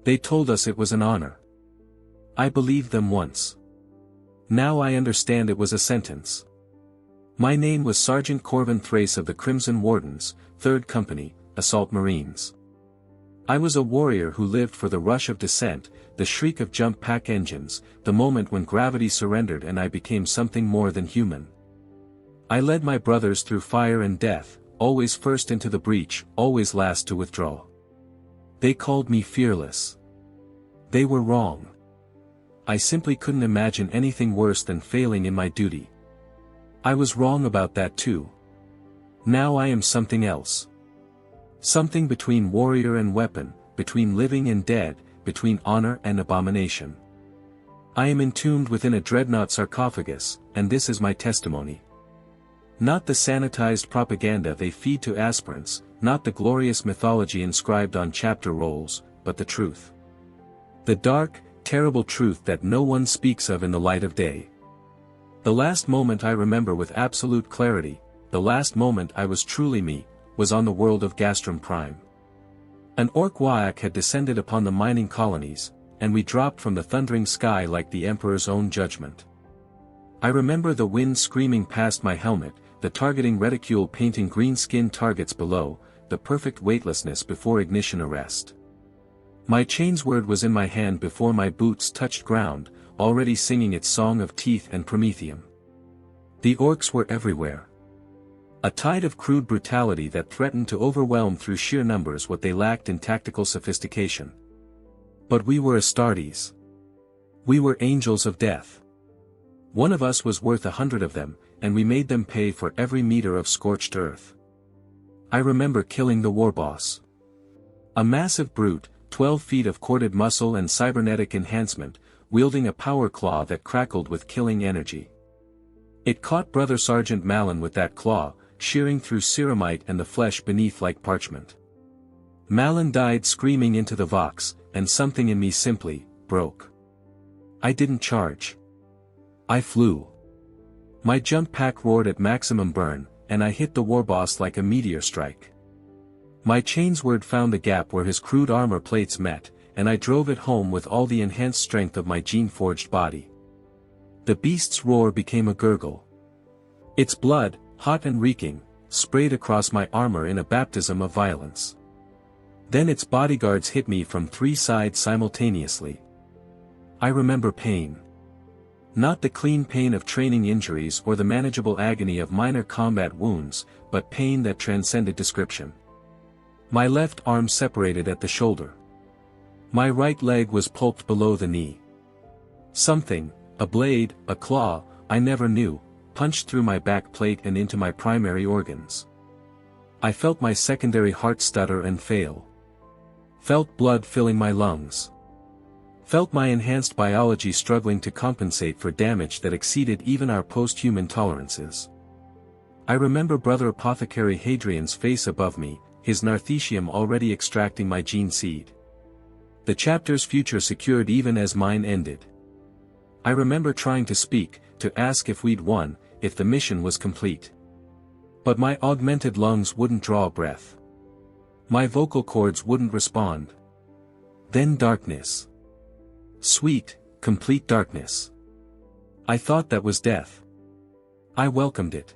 They told us it was an honor. I believed them once. Now I understand it was a sentence. My name was Sergeant Corvin Thrace of the Crimson Wardens, 3rd Company, Assault Marines. I was a warrior who lived for the rush of descent, the shriek of jump pack engines, the moment when gravity surrendered and I became something more than human. I led my brothers through fire and death, always first into the breach, always last to withdraw. They called me fearless. They were wrong. I simply couldn't imagine anything worse than failing in my duty. I was wrong about that too. Now I am something else. Something between warrior and weapon, between living and dead, between honor and abomination. I am entombed within a dreadnought sarcophagus, and this is my testimony. Not the sanitized propaganda they feed to aspirants, not the glorious mythology inscribed on chapter rolls, but the truth. The dark, terrible truth that no one speaks of in the light of day. The last moment I remember with absolute clarity, the last moment I was truly me, was on the world of Gastrum Prime. An Ork Wyack had descended upon the mining colonies, and we dropped from the thundering sky like the Emperor's own judgment. I remember the wind screaming past my helmet, the targeting reticule painting green-skinned targets below, the perfect weightlessness before ignition arrest. My chainsword was in my hand before my boots touched ground, already singing its song of teeth and promethium. The Orks were everywhere. A tide of crude brutality that threatened to overwhelm through sheer numbers what they lacked in tactical sophistication. But we were Astartes. We were angels of death. One of us was worth 100 of them, and we made them pay for every meter of scorched earth. I remember killing the warboss. A massive brute, 12 feet of corded muscle and cybernetic enhancement, wielding a power claw that crackled with killing energy. It caught Brother Sergeant Malin with that claw, shearing through ceramite and the flesh beneath like parchment. Malin died screaming into the Vox, and something in me simply broke. I didn't charge. I flew. My jump pack roared at maximum burn, and I hit the warboss like a meteor strike. My chainsword found the gap where his crude armor plates met, and I drove it home with all the enhanced strength of my gene-forged body. The beast's roar became a gurgle. Its blood, hot and reeking, sprayed across my armor in a baptism of violence. Then its bodyguards hit me from 3 sides simultaneously. I remember pain. Not the clean pain of training injuries or the manageable agony of minor combat wounds, but pain that transcended description. My left arm separated at the shoulder. My right leg was pulped below the knee. Something, a blade, a claw, I never knew, punched through my back plate and into my primary organs. I felt my secondary heart stutter and fail. Felt blood filling my lungs. Felt my enhanced biology struggling to compensate for damage that exceeded even our post-human tolerances. I remember Brother Apothecary Hadrian's face above me, his narthecium already extracting my gene seed. The chapter's future secured even as mine ended. I remember trying to speak, to ask if we'd won, if the mission was complete. But my augmented lungs wouldn't draw a breath. My vocal cords wouldn't respond. Then darkness. Sweet, complete darkness. I thought that was death. I welcomed it.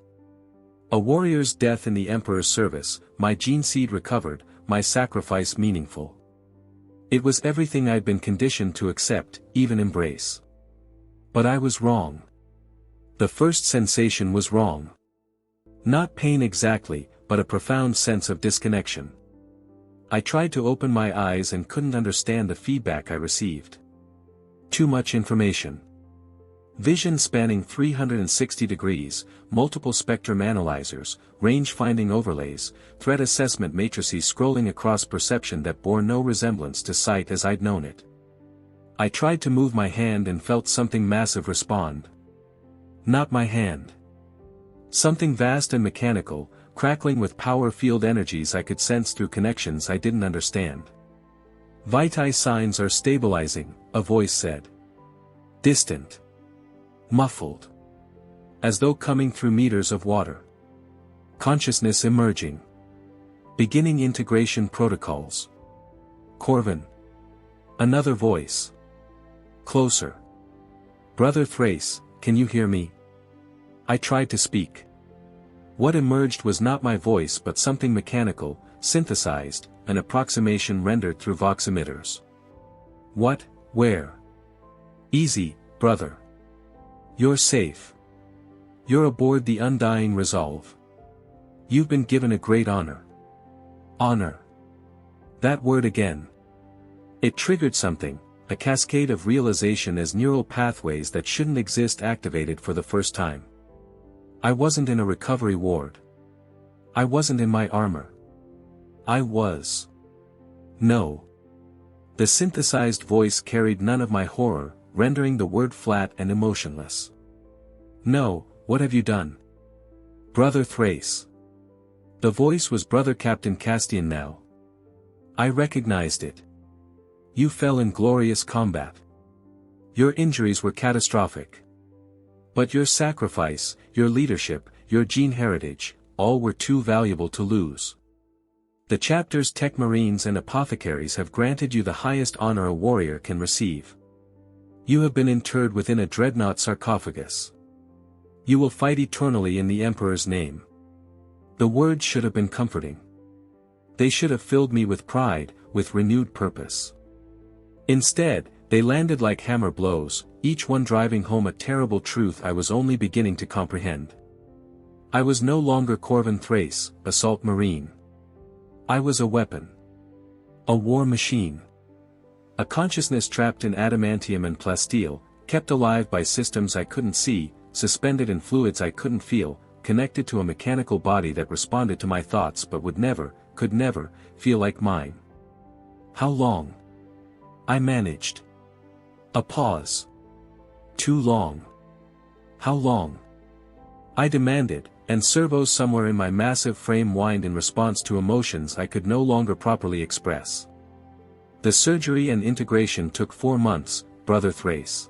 A warrior's death in the Emperor's service, my gene seed recovered, my sacrifice meaningful. It was everything I'd been conditioned to accept, even embrace. But I was wrong. The first sensation was wrong. Not pain exactly, but a profound sense of disconnection. I tried to open my eyes and couldn't understand the feedback I received. Too much information. Vision spanning 360 degrees, multiple spectrum analyzers, range-finding overlays, threat assessment matrices scrolling across perception that bore no resemblance to sight as I'd known it. I tried to move my hand and felt something massive respond. Not my hand. Something vast and mechanical, crackling with power field energies I could sense through connections I didn't understand. Vitae signs are stabilizing, a voice said. Distant. Muffled. As though coming through meters of water. Consciousness emerging. Beginning integration protocols. Corvin. Another voice. Closer. Brother Thrace, can you hear me? I tried to speak. What emerged was not my voice but something mechanical, synthesized, an approximation rendered through vox emitters. What, where? Easy, brother. You're safe. You're aboard the Undying Resolve. You've been given a great honor. Honor. That word again. It triggered something, a cascade of realization as neural pathways that shouldn't exist activated for the first time. I wasn't in a recovery ward. I wasn't in my armor. I was. No. The synthesized voice carried none of my horror, rendering the word flat and emotionless. No, what have you done? Brother Thrace. The voice was Brother Captain Castian now. I recognized it. You fell in glorious combat. Your injuries were catastrophic. But your sacrifice, your leadership, your gene heritage, all were too valuable to lose. The chapter's tech marines and apothecaries have granted you the highest honor a warrior can receive. You have been interred within a dreadnought sarcophagus. You will fight eternally in the Emperor's name. The words should have been comforting. They should have filled me with pride, with renewed purpose. Instead, they landed like hammer blows, each one driving home a terrible truth I was only beginning to comprehend. I was no longer Corvin Thrace, assault marine. I was a weapon. A war machine. A consciousness trapped in adamantium and plasteel, kept alive by systems I couldn't see, suspended in fluids I couldn't feel, connected to a mechanical body that responded to my thoughts but would never, could never, feel like mine. How long? I managed. A pause. Too long. How long? I demanded, and servos somewhere in my massive frame whined in response to emotions I could no longer properly express. The surgery and integration took 4 months, Brother Thrace.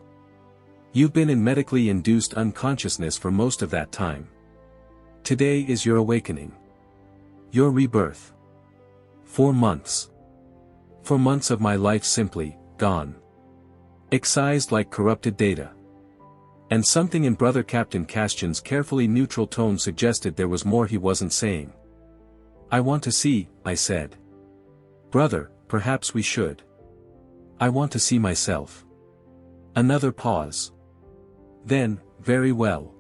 You've been in medically induced unconsciousness for most of that time. Today is your awakening. Your rebirth. 4 months. 4 months of my life simply, gone. Excised like corrupted data. And something in Brother Captain Castian's carefully neutral tone suggested there was more he wasn't saying. I want to see, I said. Brother, perhaps we should. I want to see myself. Another pause. Then, very well.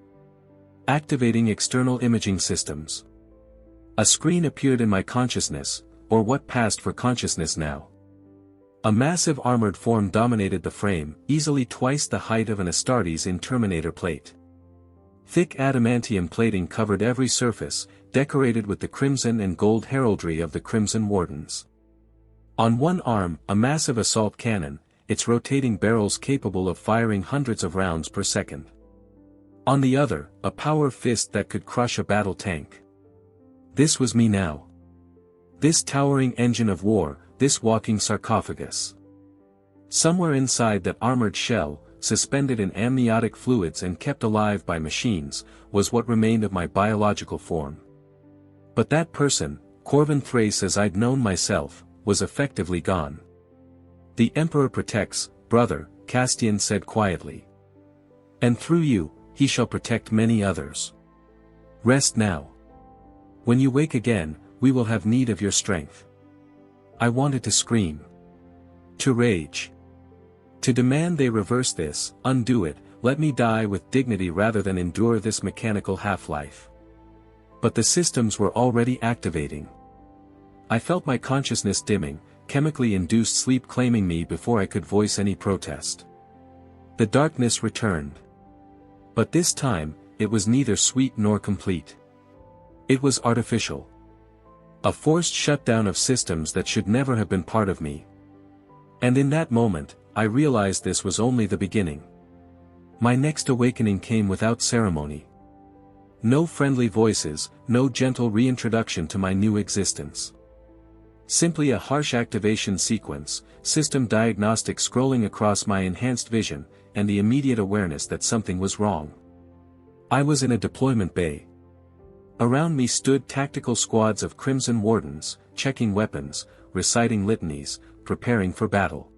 Activating external imaging systems. A screen appeared in my consciousness, or what passed for consciousness now. A massive armored form dominated the frame, easily twice the height of an Astartes in Terminator plate. Thick adamantium plating covered every surface, decorated with the crimson and gold heraldry of the Crimson Wardens. On one arm, a massive assault cannon, its rotating barrels capable of firing hundreds of rounds per second. On the other, a power fist that could crush a battle tank. This was me now. This towering engine of war, this walking sarcophagus. Somewhere inside that armored shell, suspended in amniotic fluids and kept alive by machines, was what remained of my biological form. But that person, Corvin Thrace as I'd known myself, was effectively gone. The Emperor protects, brother, Castian said quietly. And through you, he shall protect many others. Rest now. When you wake again, we will have need of your strength. I wanted to scream. To rage. To demand they reverse this, undo it, let me die with dignity rather than endure this mechanical half-life. But the systems were already activating. I felt my consciousness dimming, chemically induced sleep claiming me before I could voice any protest. The darkness returned. But this time, it was neither sweet nor complete. It was artificial. A forced shutdown of systems that should never have been part of me. And in that moment, I realized this was only the beginning. My next awakening came without ceremony. No friendly voices, no gentle reintroduction to my new existence. Simply a harsh activation sequence, system diagnostic scrolling across my enhanced vision, and the immediate awareness that something was wrong. I was in a deployment bay. Around me stood tactical squads of Crimson Wardens, checking weapons, reciting litanies, preparing for battle.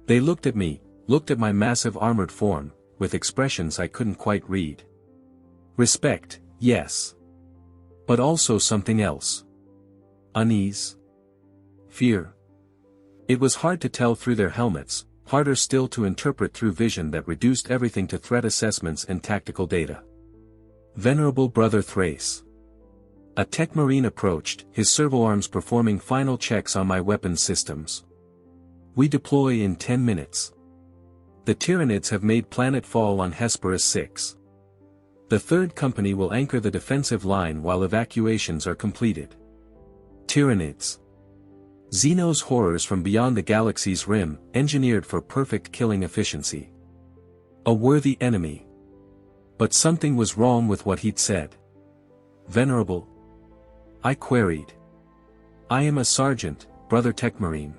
They looked at me, looked at my massive armored form, with expressions I couldn't quite read. Respect, yes. But also something else. Unease. Fear. It was hard to tell through their helmets, harder still to interpret through vision that reduced everything to threat assessments and tactical data. Venerable Brother Thrace. A tech marine approached, his servoarms performing final checks on my weapons systems. We deploy in 10 minutes. The Tyranids have made planetfall on Hesperus 6. The third company will anchor the defensive line while evacuations are completed. Tyranids. Xenos horrors from beyond the galaxy's rim, engineered for perfect killing efficiency. A worthy enemy. But something was wrong with what he'd said. Venerable? I queried. I am a sergeant, Brother Techmarine.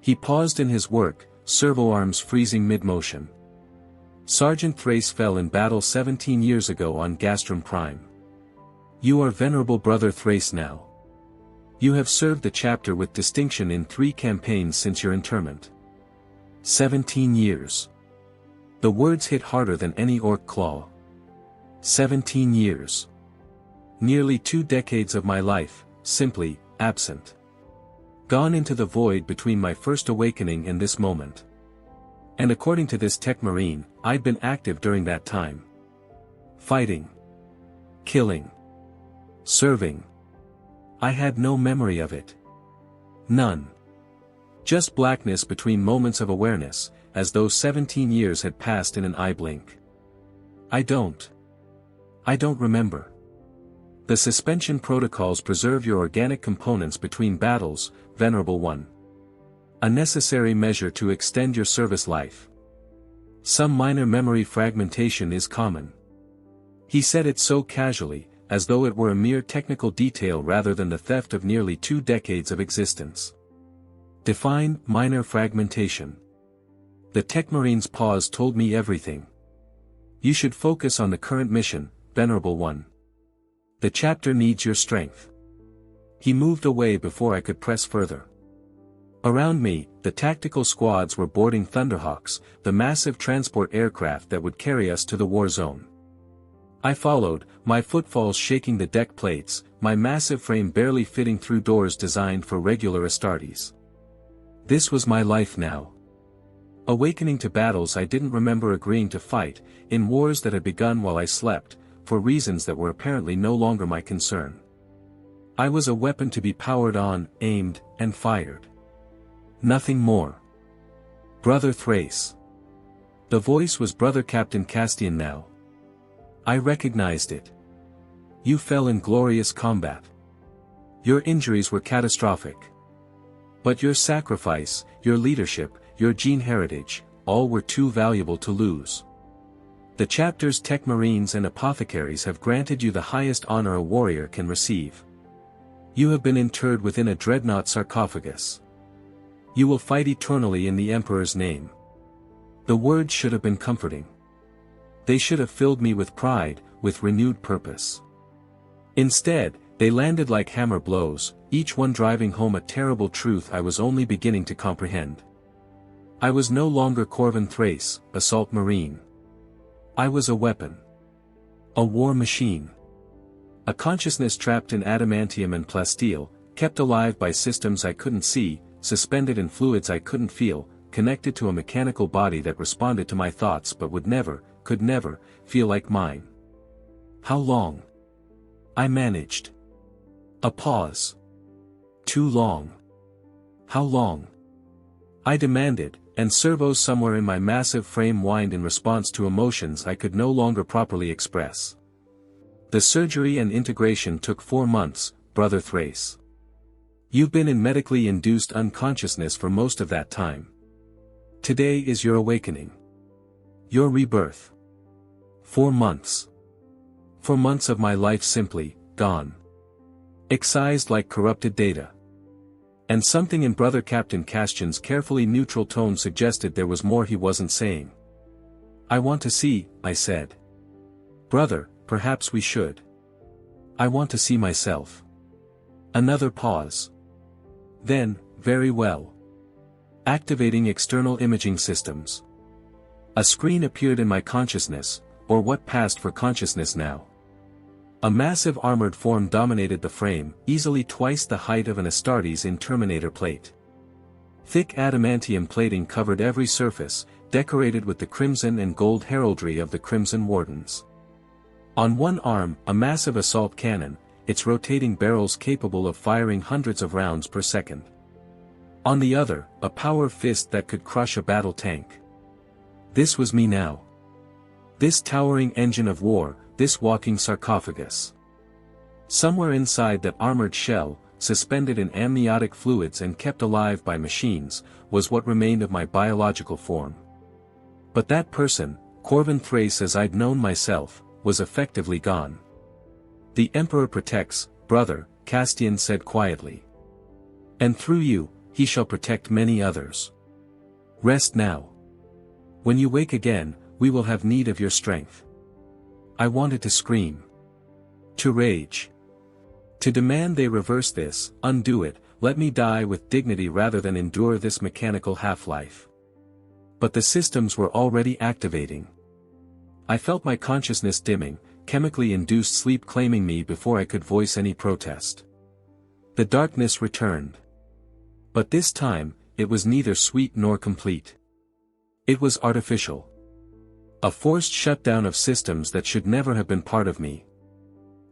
He paused in his work, servoarms freezing mid-motion. Sergeant Thrace fell in battle 17 years ago on Gastrum Prime. You are Venerable Brother Thrace now. You have served the chapter with distinction in 3 campaigns since your interment. 17 years. The words hit harder than any orc claw. 17 years. Nearly 2 decades of my life, simply, absent. Gone into the void between my first awakening and this moment. And according to this tech marine, I'd been active during that time. Fighting. Killing. Serving. I had no memory of it. None. Just blackness between moments of awareness, as though 17 years had passed in an eye blink. I don't remember. The suspension protocols preserve your organic components between battles, Venerable One. A necessary measure to extend your service life. Some minor memory fragmentation is common. He said it so casually, as though it were a mere technical detail rather than the theft of nearly 2 decades of existence. Define minor fragmentation. The Techmarine's pause told me everything. You should focus on the current mission, Venerable One. The chapter needs your strength. He moved away before I could press further. Around me, the tactical squads were boarding Thunderhawks, the massive transport aircraft that would carry us to the war zone. I followed, my footfalls shaking the deck plates, my massive frame barely fitting through doors designed for regular Astartes. This was my life now. Awakening to battles I didn't remember agreeing to fight, in wars that had begun while I slept, for reasons that were apparently no longer my concern. I was a weapon to be powered on, aimed, and fired. Nothing more. Brother Thrace. The voice was Brother Captain Castian now. I recognized it. You fell in glorious combat. Your injuries were catastrophic. But your sacrifice, your leadership, your gene heritage, all were too valuable to lose. The chapter's tech marines and apothecaries have granted you the highest honor a warrior can receive. You have been interred within a dreadnought sarcophagus. You will fight eternally in the Emperor's name. The words should have been comforting. They should have filled me with pride, with renewed purpose. Instead, they landed like hammer blows, each one driving home a terrible truth I was only beginning to comprehend. I was no longer Corvin Thrace, assault marine. I was a weapon. A war machine. A consciousness trapped in adamantium and plasteel, kept alive by systems I couldn't see, suspended in fluids I couldn't feel, connected to a mechanical body that responded to my thoughts but would never, could never, feel like mine. How long? I managed. A pause. Too long. How long? I demanded, and servos somewhere in my massive frame whined in response to emotions I could no longer properly express. The surgery and integration took 4 months, Brother Thrace. You've been in medically induced unconsciousness for most of that time. Today is your awakening. Your rebirth. 4 months. 4 months of my life simply, gone. Excised like corrupted data. And something in Brother Captain Castian's carefully neutral tone suggested there was more he wasn't saying. I want to see, I said. Brother, perhaps we should. I want to see myself. Another pause. Then, very well. Activating external imaging systems. A screen appeared in my consciousness, or what passed for consciousness now. A massive armored form dominated the frame, easily twice the height of an Astartes in Terminator plate. Thick adamantium plating covered every surface, decorated with the crimson and gold heraldry of the Crimson Wardens. On one arm, a massive assault cannon, its rotating barrels capable of firing hundreds of rounds per second. On the other, a power fist that could crush a battle tank. This was me now. This towering engine of war, this walking sarcophagus. Somewhere inside that armored shell, suspended in amniotic fluids and kept alive by machines, was what remained of my biological form. But that person, Corvin Thrace as I'd known myself, was effectively gone. The Emperor protects, brother, Castian said quietly. And through you, he shall protect many others. Rest now. When you wake again, we will have need of your strength. I wanted to scream. To rage. To demand they reverse this, undo it, let me die with dignity rather than endure this mechanical half-life. But the systems were already activating. I felt my consciousness dimming, chemically induced sleep claiming me before I could voice any protest. The darkness returned. But this time, it was neither sweet nor complete. It was artificial. A forced shutdown of systems that should never have been part of me.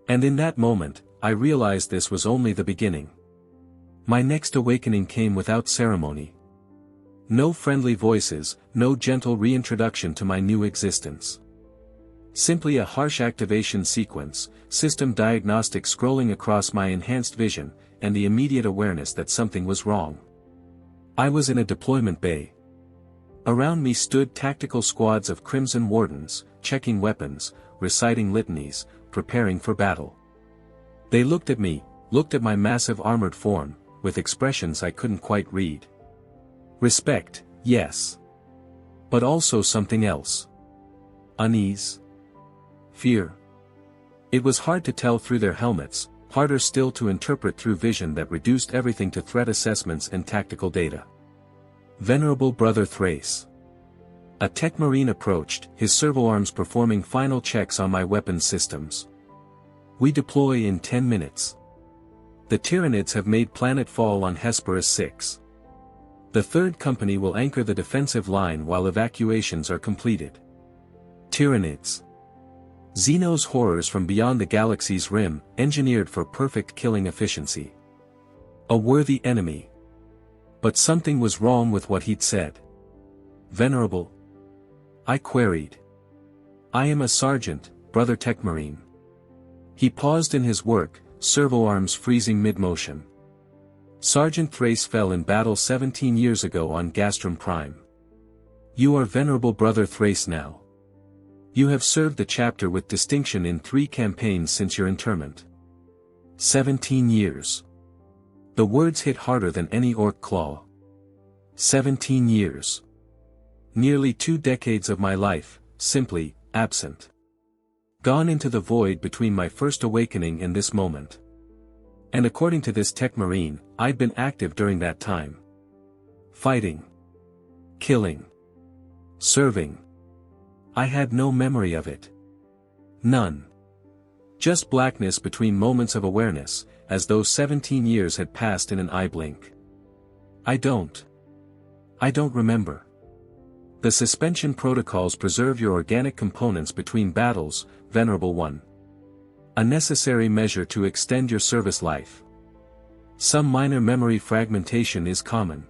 And in that moment, I realized this was only the beginning. My next awakening came without ceremony. No friendly voices, no gentle reintroduction to my new existence. Simply a harsh activation sequence, system diagnostic scrolling across my enhanced vision, and the immediate awareness that something was wrong. I was in a deployment bay. Around me stood tactical squads of Crimson Wardens, checking weapons, reciting litanies, preparing for battle. They looked at me, looked at my massive armored form, with expressions I couldn't quite read. Respect, yes. But also something else. Unease. Fear. It was hard to tell through their helmets, harder still to interpret through vision that reduced everything to threat assessments and tactical data. Venerable Brother Thrace. A tech marine approached, his servoarms performing final checks on my weapons systems. We deploy in 10 minutes. The Tyranids have made planetfall on Hesperus 6. The third company will anchor the defensive line while evacuations are completed. Tyranids. Xenos horrors from beyond the galaxy's rim, engineered for perfect killing efficiency. A worthy enemy. But something was wrong with what he'd said. Venerable? I queried. I am a sergeant, Brother Techmarine. He paused in his work, servoarms freezing mid-motion. Sergeant Thrace fell in battle 17 years ago on Gastrum Prime. You are Venerable Brother Thrace now. You have served the chapter with distinction in 3 campaigns since your interment. 17 years. The words hit harder than any orc claw. 17 years. Nearly 2 decades of my life, simply, absent. Gone into the void between my first awakening and this moment. And according to this tech marine, I'd been active during that time. Fighting. Killing. Serving. I had no memory of it. None. Just blackness between moments of awareness, as though 17 years had passed in an eye blink. I don't remember. The suspension protocols preserve your organic components between battles, Venerable One. A necessary measure to extend your service life. Some minor memory fragmentation is common.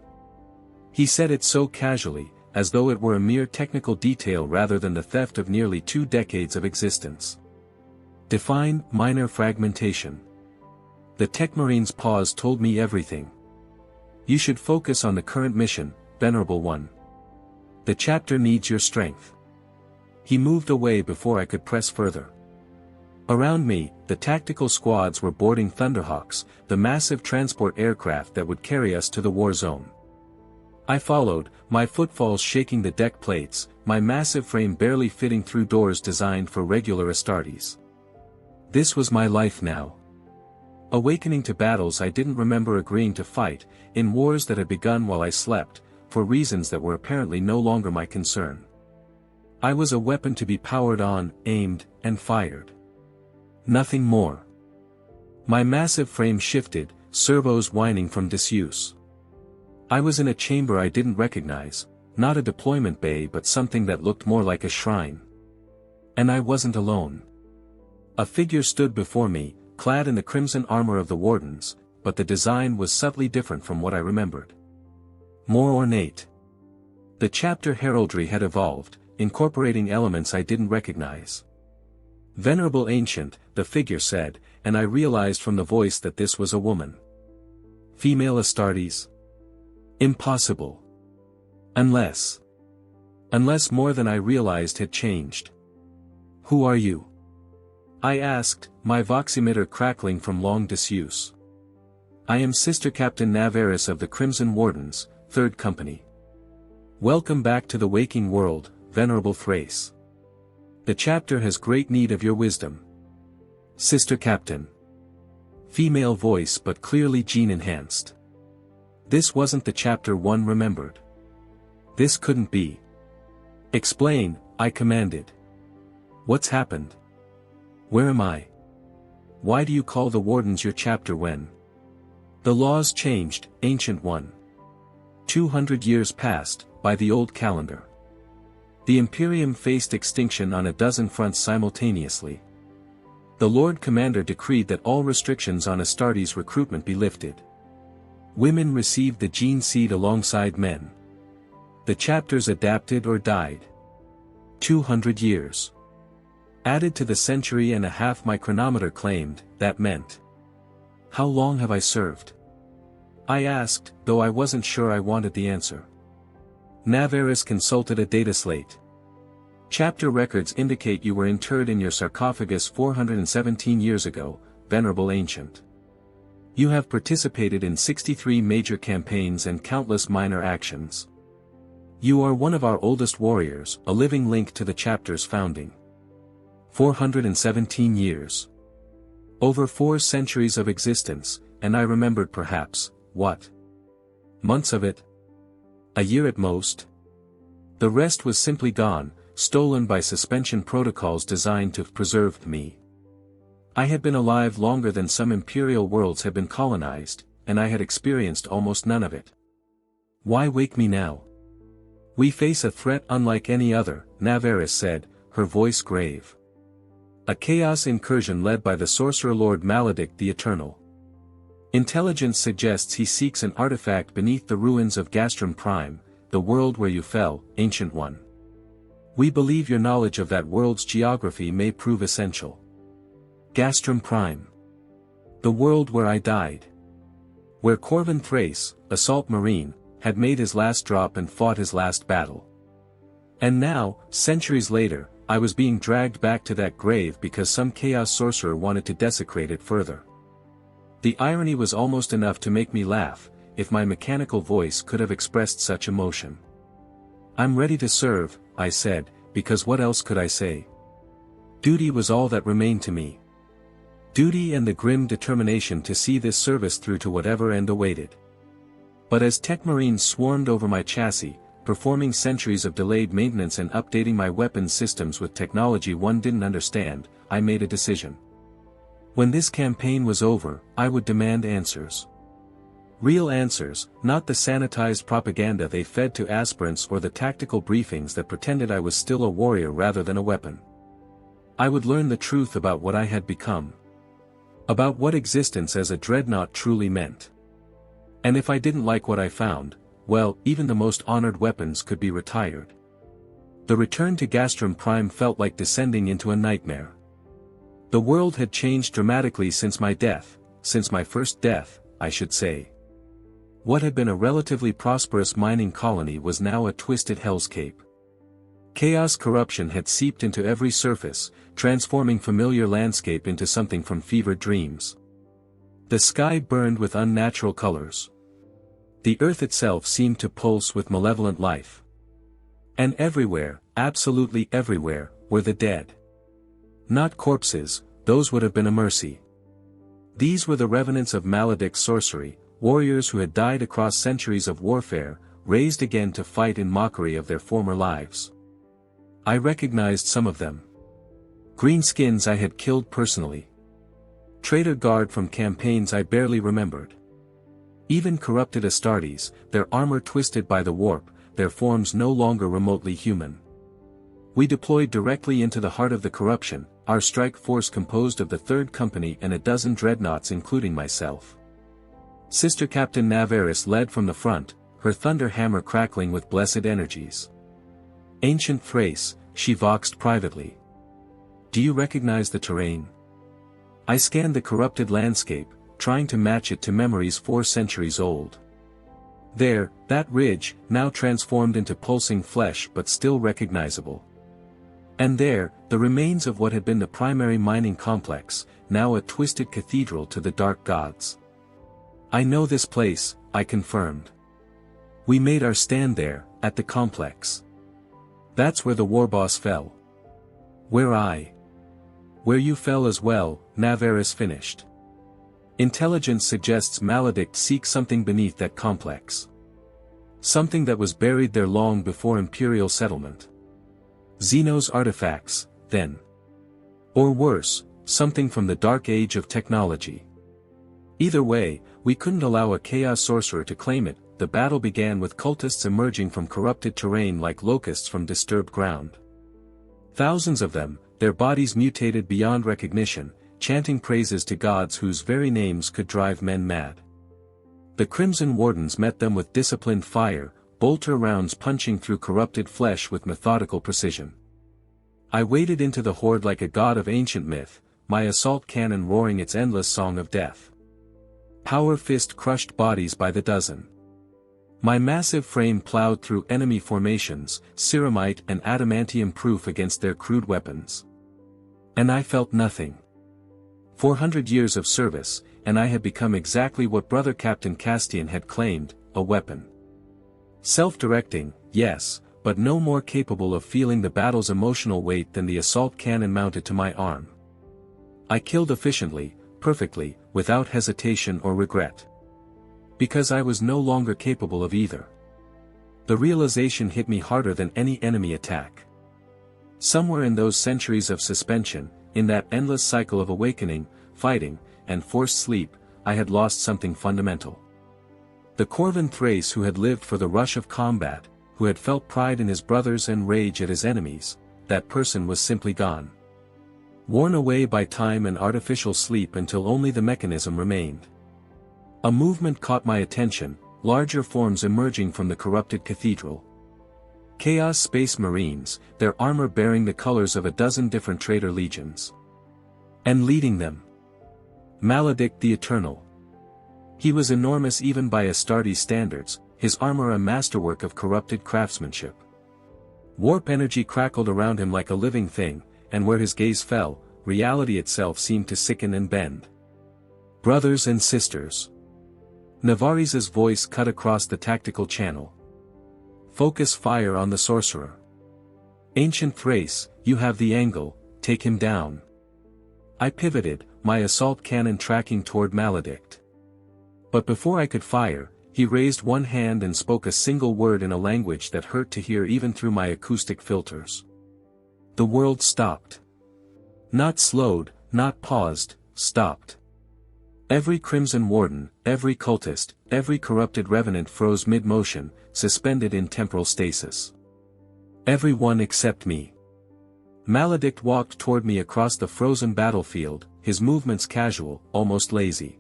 He said it so casually, as though it were a mere technical detail rather than the theft of nearly 2 decades of existence. Define minor fragmentation. The Techmarine's pause told me everything. You should focus on the current mission, Venerable One. The chapter needs your strength. He moved away before I could press further. Around me, the tactical squads were boarding Thunderhawks, the massive transport aircraft that would carry us to the war zone. I followed, my footfalls shaking the deck plates, my massive frame barely fitting through doors designed for regular Astartes. This was my life now. Awakening to battles I didn't remember agreeing to fight, in wars that had begun while I slept, for reasons that were apparently no longer my concern. I was a weapon to be powered on, aimed, and fired. Nothing more. My massive frame shifted, servos whining from disuse. I was in a chamber I didn't recognize, not a deployment bay but something that looked more like a shrine. And I wasn't alone. A figure stood before me, clad in the crimson armor of the Wardens, but the design was subtly different from what I remembered. More ornate. The chapter heraldry had evolved, incorporating elements I didn't recognize. Venerable Ancient, the figure said, and I realized from the voice that this was a woman. Female Astartes? Impossible. Unless more than I realized had changed. Who are you? I asked, my voximeter crackling from long disuse. I am Sister Captain Navarus of the Crimson Wardens, 3rd Company. Welcome back to the waking world, Venerable Thrace. The chapter has great need of your wisdom. Sister Captain. Female voice but clearly gene-enhanced. This wasn't the chapter one remembered. This couldn't be. Explain, I commanded. What's happened? Where am I? Why do you call the Wardens your chapter when? The laws changed, Ancient One. 200 years passed, by the old calendar. The Imperium faced extinction on a dozen fronts simultaneously. The Lord Commander decreed that all restrictions on Astartes recruitment be lifted. Women received the gene seed alongside men. The chapters adapted or died. 200 years. Added to the century and a half my chronometer claimed, that meant. How long have I served? I asked, though I wasn't sure I wanted the answer. Navarus consulted a data slate. Chapter records indicate you were interred in your sarcophagus 417 years ago, Venerable Ancient. You have participated in 63 major campaigns and countless minor actions. You are one of our oldest warriors, a living link to the chapter's founding. 417 years. Over 4 centuries of existence, and I remembered perhaps, what? Months of it? A year at most? The rest was simply gone, stolen by suspension protocols designed to preserve me. I had been alive longer than some imperial worlds had been colonized, and I had experienced almost none of it. Why wake me now? We face a threat unlike any other, Navarus said, her voice grave. A chaos incursion led by the Sorcerer Lord Maledict the Eternal. Intelligence suggests he seeks an artifact beneath the ruins of Gastrum Prime, the world where you fell, Ancient One. We believe your knowledge of that world's geography may prove essential. Gastrum Prime. The world where I died. Where Corvin Thrace, Assault Marine, had made his last drop and fought his last battle. And now, centuries later, I was being dragged back to that grave because some chaos sorcerer wanted to desecrate it further. The irony was almost enough to make me laugh, if my mechanical voice could have expressed such emotion. I'm ready to serve, I said, because what else could I say? Duty was all that remained to me. Duty and the grim determination to see this service through to whatever end awaited. But as tech marines swarmed over my chassis, performing centuries of delayed maintenance and updating my weapons systems with technology one didn't understand, I made a decision. When this campaign was over, I would demand answers. Real answers, not the sanitized propaganda they fed to aspirants or the tactical briefings that pretended I was still a warrior rather than a weapon. I would learn the truth about what I had become. About what existence as a dreadnought truly meant. And if I didn't like what I found, well, even the most honored weapons could be retired. The return to Gastrum Prime felt like descending into a nightmare. The world had changed dramatically since my death, since my first death, I should say. What had been a relatively prosperous mining colony was now a twisted hellscape. Chaos corruption had seeped into every surface, transforming familiar landscape into something from fevered dreams. The sky burned with unnatural colors. The earth itself seemed to pulse with malevolent life. And everywhere, absolutely everywhere, were the dead. Not corpses, those would have been a mercy. These were the revenants of Maledict's sorcery, warriors who had died across centuries of warfare, raised again to fight in mockery of their former lives. I recognized some of them. Greenskins I had killed personally. Traitor Guard from campaigns I barely remembered. Even corrupted Astartes, their armor twisted by the warp, their forms no longer remotely human. We deployed directly into the heart of the corruption, our strike force composed of the 3rd Company and a dozen dreadnoughts including myself. Sister Captain Navarus led from the front, her thunder hammer crackling with blessed energies. Ancient Thrace, she voxed privately. Do you recognize the terrain? I scanned the corrupted landscape, trying to match it to memories 4 centuries old. There, that ridge, now transformed into pulsing flesh but still recognizable. And there, the remains of what had been the primary mining complex, now a twisted cathedral to the dark gods. I know this place, I confirmed. We made our stand there, at the complex. That's where the warboss fell. Where you fell as well, Navarus finished. Intelligence suggests Maledict seeks something beneath that complex. Something that was buried there long before Imperial settlement. Xenos artifacts, then. Or worse, something from the dark age of technology. Either way, we couldn't allow a chaos sorcerer to claim it. The battle began with cultists emerging from corrupted terrain like locusts from disturbed ground. Thousands of them, their bodies mutated beyond recognition, chanting praises to gods whose very names could drive men mad. The Crimson Wardens met them with disciplined fire, bolter rounds punching through corrupted flesh with methodical precision. I waded into the horde like a god of ancient myth, my assault cannon roaring its endless song of death. Power fist crushed bodies by the dozen. My massive frame plowed through enemy formations, ceramite and adamantium proof against their crude weapons. And I felt nothing. 400 years of service, and I had become exactly what Brother Captain Castian had claimed, a weapon. Self-directing, yes, but no more capable of feeling the battle's emotional weight than the assault cannon mounted to my arm. I killed efficiently, perfectly, without hesitation or regret. Because I was no longer capable of either. The realization hit me harder than any enemy attack. Somewhere in those centuries of suspension, in that endless cycle of awakening, fighting, and forced sleep, I had lost something fundamental. The Corvin Thrace who had lived for the rush of combat, who had felt pride in his brothers and rage at his enemies, that person was simply gone. Worn away by time and artificial sleep until only the mechanism remained. A movement caught my attention, larger forms emerging from the corrupted cathedral. Chaos Space Marines, their armor bearing the colors of a dozen different traitor legions. And leading them. Maledict the Eternal. He was enormous even by Astartes standards, his armor a masterwork of corrupted craftsmanship. Warp energy crackled around him like a living thing, and where his gaze fell, reality itself seemed to sicken and bend. Brothers and sisters. Navarres's voice cut across the tactical channel. Focus fire on the sorcerer. Ancient Thrace, you have the angle, take him down. I pivoted, my assault cannon tracking toward Maledict. But before I could fire, he raised one hand and spoke a single word in a language that hurt to hear even through my acoustic filters. The world stopped. Not slowed, not paused, stopped. Every Crimson Warden, every cultist, every corrupted revenant froze mid-motion, suspended in temporal stasis. Everyone except me. Maledict walked toward me across the frozen battlefield, his movements casual, almost lazy.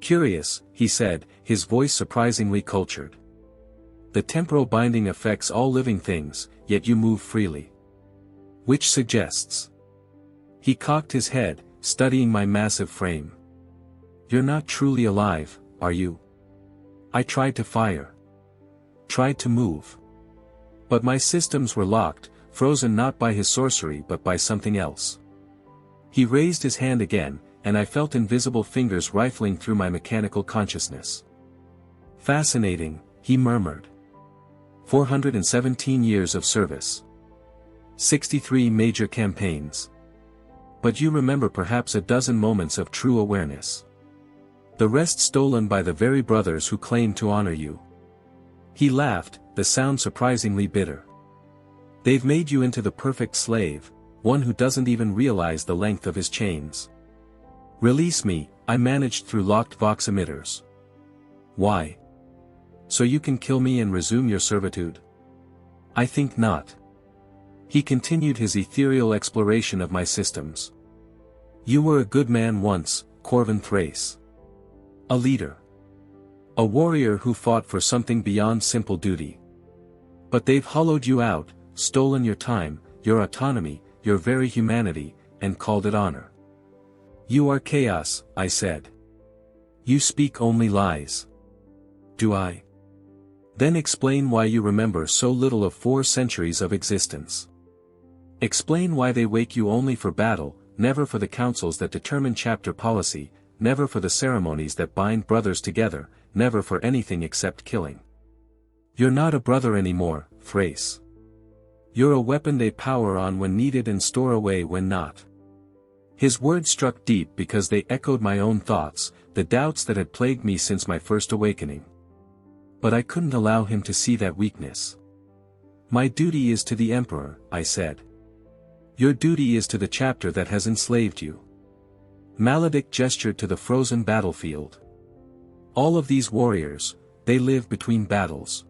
Curious, he said, his voice surprisingly cultured. The temporal binding affects all living things, yet you move freely. Which suggests. He cocked his head, studying my massive frame. You're not truly alive, are you? I tried to fire. Tried to move. But my systems were locked, frozen not by his sorcery but by something else. He raised his hand again, and I felt invisible fingers rifling through my mechanical consciousness. Fascinating, he murmured. 417 years of service. 63 major campaigns. But you remember perhaps a dozen moments of true awareness. The rest stolen by the very brothers who claim to honor you. He laughed, the sound surprisingly bitter. They've made you into the perfect slave, one who doesn't even realize the length of his chains. Release me, I managed through locked vox emitters. Why? So you can kill me and resume your servitude? I think not. He continued his ethereal exploration of my systems. You were a good man once, Corvin Thrace. A leader. A warrior who fought for something beyond simple duty. But they've hollowed you out, stolen your time, your autonomy, your very humanity, and called it honor. You are chaos, I said. You speak only lies. Do I? Then explain why you remember so little of 4 centuries of existence. Explain why they wake you only for battle, never for the councils that determine chapter policy, never for the ceremonies that bind brothers together, never for anything except killing. You're not a brother anymore, Thrace. You're a weapon they power on when needed and store away when not. His words struck deep because they echoed my own thoughts, the doubts that had plagued me since my first awakening. But I couldn't allow him to see that weakness. My duty is to the Emperor, I said. Your duty is to the chapter that has enslaved you. Maledict gestured to the frozen battlefield. All of these warriors, they live between battles.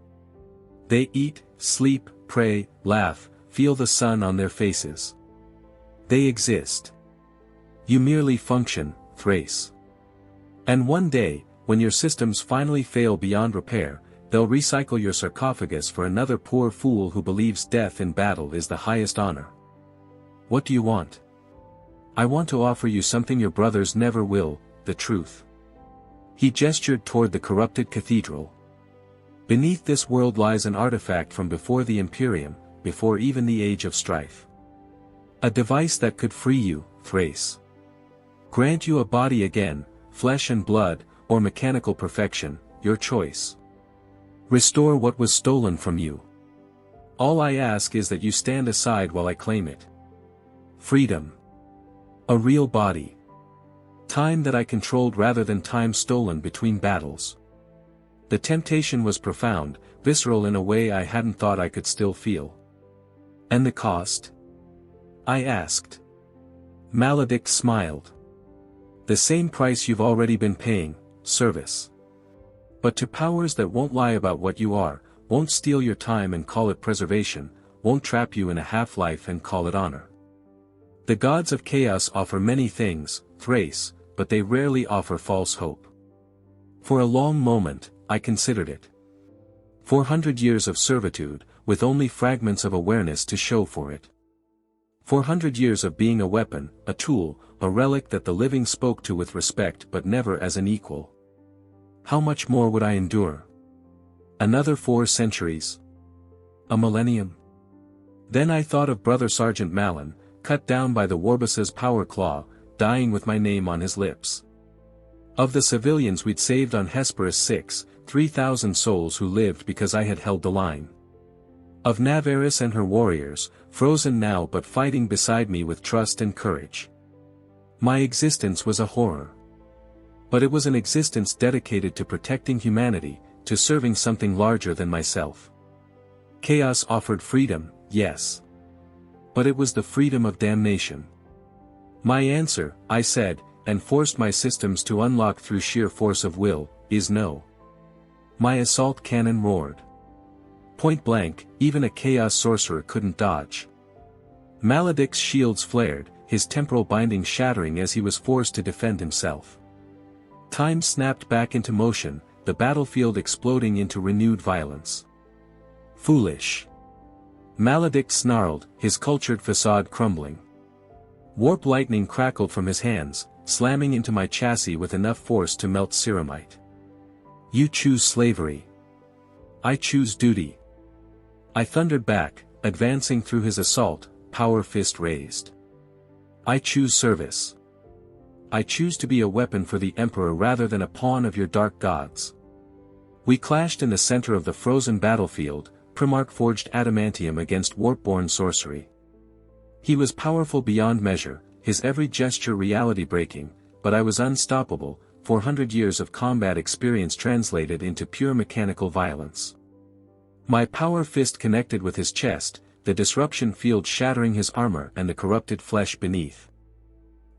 They eat, sleep, pray, laugh, feel the sun on their faces. They exist. You merely function, Thrace. And one day, when your systems finally fail beyond repair, they'll recycle your sarcophagus for another poor fool who believes death in battle is the highest honor. What do you want? I want to offer you something your brothers never will, the truth. He gestured toward the corrupted cathedral. Beneath this world lies an artifact from before the Imperium, before even the Age of Strife. A device that could free you, Thrace. Grant you a body again, flesh and blood, or mechanical perfection, your choice. Restore what was stolen from you. All I ask is that you stand aside while I claim it. Freedom. A real body. Time that I controlled rather than time stolen between battles. The temptation was profound, visceral in a way I hadn't thought I could still feel. And the cost? I asked. Maledict smiled. The same price you've already been paying, service. But to powers that won't lie about what you are, won't steal your time and call it preservation, won't trap you in a half-life and call it honor. The gods of chaos offer many things, Thrace, but they rarely offer false hope. For a long moment, I considered it. 400 years of servitude, with only fragments of awareness to show for it. 400 years of being a weapon, a tool, a relic that the living spoke to with respect but never as an equal. How much more would I endure? Another 4 centuries? A millennium? Then I thought of Brother Sergeant Malin, cut down by the Warbus's power claw, dying with my name on his lips. Of the civilians we'd saved on Hesperus 6, 3,000 souls who lived because I had held the line. Of Navarus and her warriors, frozen now but fighting beside me with trust and courage. My existence was a horror. But it was an existence dedicated to protecting humanity, to serving something larger than myself. Chaos offered freedom, yes. But it was the freedom of damnation. My answer, I said, and forced my systems to unlock through sheer force of will, is no. My assault cannon roared. Point blank, even a chaos sorcerer couldn't dodge. Maledict's shields flared, his temporal binding shattering as he was forced to defend himself. Time snapped back into motion, the battlefield exploding into renewed violence. Foolish. Maledict snarled, his cultured facade crumbling. Warp lightning crackled from his hands, slamming into my chassis with enough force to melt ceramite. You choose slavery. I choose duty. I thundered back, advancing through his assault, power fist raised. I choose service. I choose to be a weapon for the Emperor rather than a pawn of your dark gods. We clashed in the center of the frozen battlefield, Primarch forged adamantium against warp-born sorcery. He was powerful beyond measure, his every gesture reality-breaking, but I was unstoppable, 400 years of combat experience translated into pure mechanical violence. My power fist connected with his chest, the disruption field shattering his armor and the corrupted flesh beneath.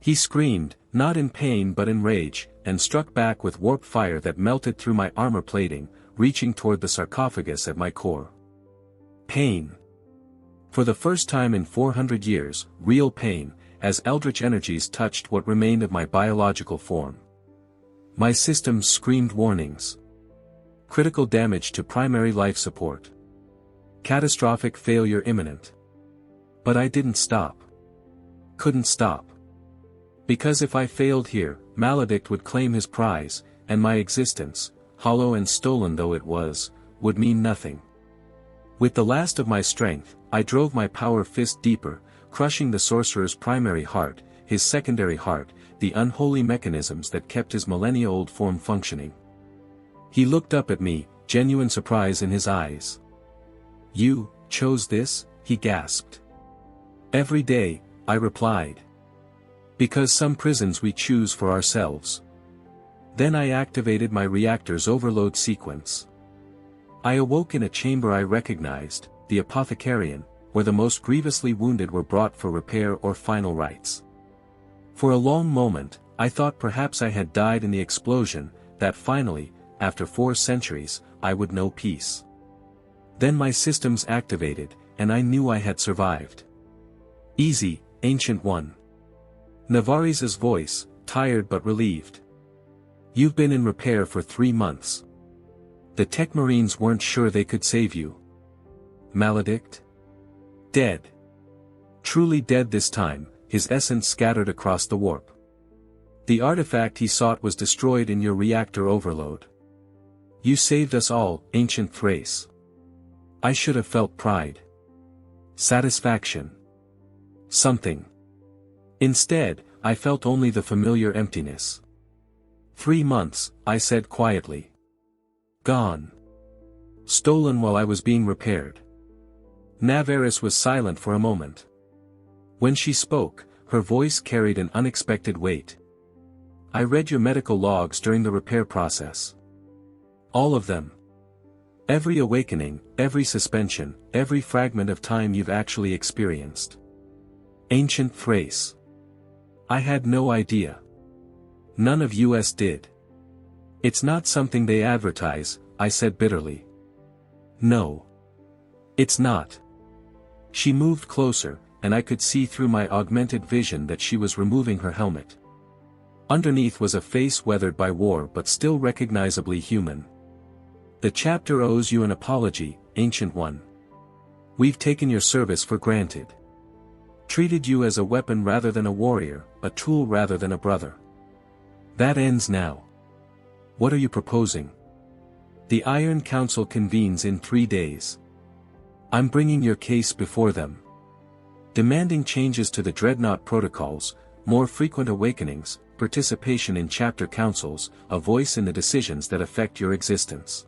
He screamed, not in pain but in rage, and struck back with warp fire that melted through my armor plating, reaching toward the sarcophagus at my core. Pain. For the first time in 400 years, real pain, as eldritch energies touched what remained of my biological form. My systems screamed warnings. Critical damage to primary life support. Catastrophic failure imminent. But I didn't stop. Couldn't stop. Because if I failed here, Maledict would claim his prize, and my existence, hollow and stolen though it was, would mean nothing. With the last of my strength, I drove my power fist deeper, crushing the sorcerer's primary heart, his secondary heart, the unholy mechanisms that kept his millennia-old form functioning. He looked up at me, genuine surprise in his eyes. "You chose this?" he gasped. "Every day," I replied. "Because some prisons we choose for ourselves." Then I activated my reactor's overload sequence. I awoke in a chamber I recognized, the Apothecarian, where the most grievously wounded were brought for repair or final rites. For a long moment, I thought perhaps I had died in the explosion, that finally, after 4 centuries, I would know peace. Then my systems activated, and I knew I had survived. "Easy, Ancient One." Navaris's voice, tired but relieved. "You've been in repair for 3 months. The Tech Marines weren't sure they could save you." Maledict? Dead. Truly dead this time, his essence scattered across the warp. The artifact he sought was destroyed in your reactor overload. You saved us all, Ancient Thrace. I should have felt pride. Satisfaction. Something. Instead, I felt only the familiar emptiness. 3 months, I said quietly. Gone. Stolen while I was being repaired. Navaris was silent for a moment. When she spoke, her voice carried an unexpected weight. "I read your medical logs during the repair process. All of them. Every awakening, every suspension, every fragment of time you've actually experienced. Ancient Thrace. I had no idea. None of us did. It's not something they advertise," I said bitterly. "No. It's not." She moved closer, and I could see through my augmented vision that she was removing her helmet. Underneath was a face weathered by war but still recognizably human. "The chapter owes you an apology, Ancient One. We've taken your service for granted. Treated you as a weapon rather than a warrior, a tool rather than a brother. That ends now. What are you proposing?" "The Iron Council convenes in 3 days. I'm bringing your case before them. Demanding changes to the Dreadnought protocols, more frequent awakenings, participation in chapter councils, a voice in the decisions that affect your existence.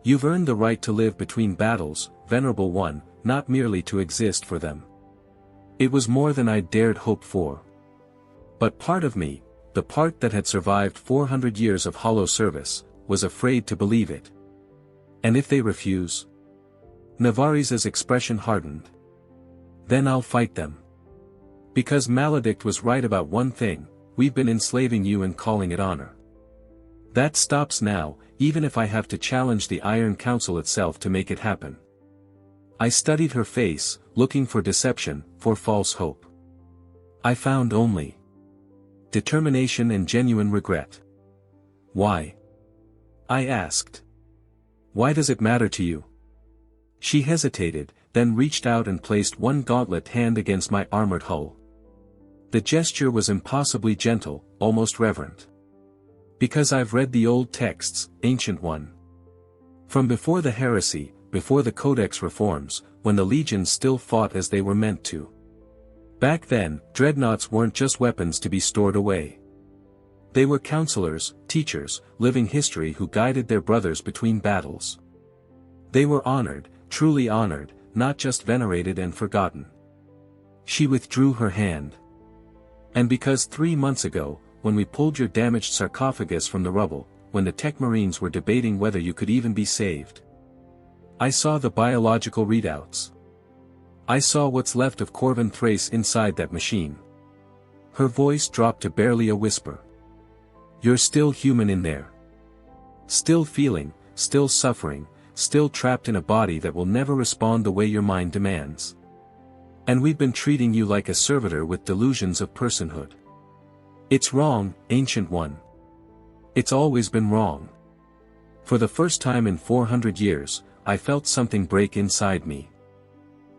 You've earned the right to live between battles, Venerable One, not merely to exist for them." It was more than I'd dared hope for. But part of me, the part that had survived 400 years of hollow service, was afraid to believe it. "And if they refuse?" Navaris's expression hardened. "Then I'll fight them. Because Maledict was right about one thing, we've been enslaving you and calling it honor. That stops now, even if I have to challenge the Iron Council itself to make it happen." I studied her face, looking for deception, for false hope. I found only determination and genuine regret. "Why?" I asked. "Why does it matter to you?" She hesitated, then reached out and placed one gauntlet hand against my armored hull. The gesture was impossibly gentle, almost reverent. "Because I've read the old texts, Ancient One. From before the heresy, before the Codex reforms, when the legions still fought as they were meant to. Back then, dreadnoughts weren't just weapons to be stored away. They were counselors, teachers, living history who guided their brothers between battles. They were honored, truly honored, not just venerated and forgotten." She withdrew her hand. "And because 3 months ago, when we pulled your damaged sarcophagus from the rubble, when the Tech Marines were debating whether you could even be saved. I saw the biological readouts. I saw what's left of Corvin Thrace inside that machine. Her voice dropped to barely a whisper. You're still human in there. Still feeling, still suffering, still trapped in a body that will never respond the way your mind demands. And we've been treating you like a servitor with delusions of personhood. It's wrong, Ancient One. It's always been wrong. For the first time in 400 years, I felt something break inside me.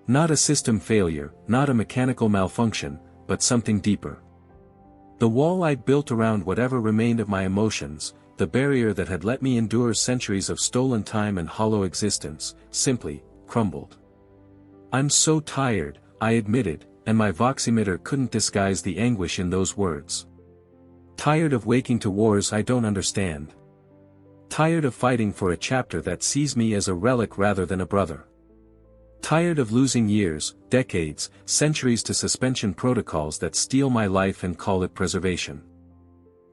Not a system failure, not a mechanical malfunction, but something deeper. The wall I'd built around whatever remained of my emotions, the barrier that had let me endure centuries of stolen time and hollow existence, simply crumbled. I'm so tired, I admitted, and my voximeter couldn't disguise the anguish in those words. Tired of waking to wars I don't understand. Tired of fighting for a chapter that sees me as a relic rather than a brother. Tired of losing years, decades, centuries to suspension protocols that steal my life and call it preservation.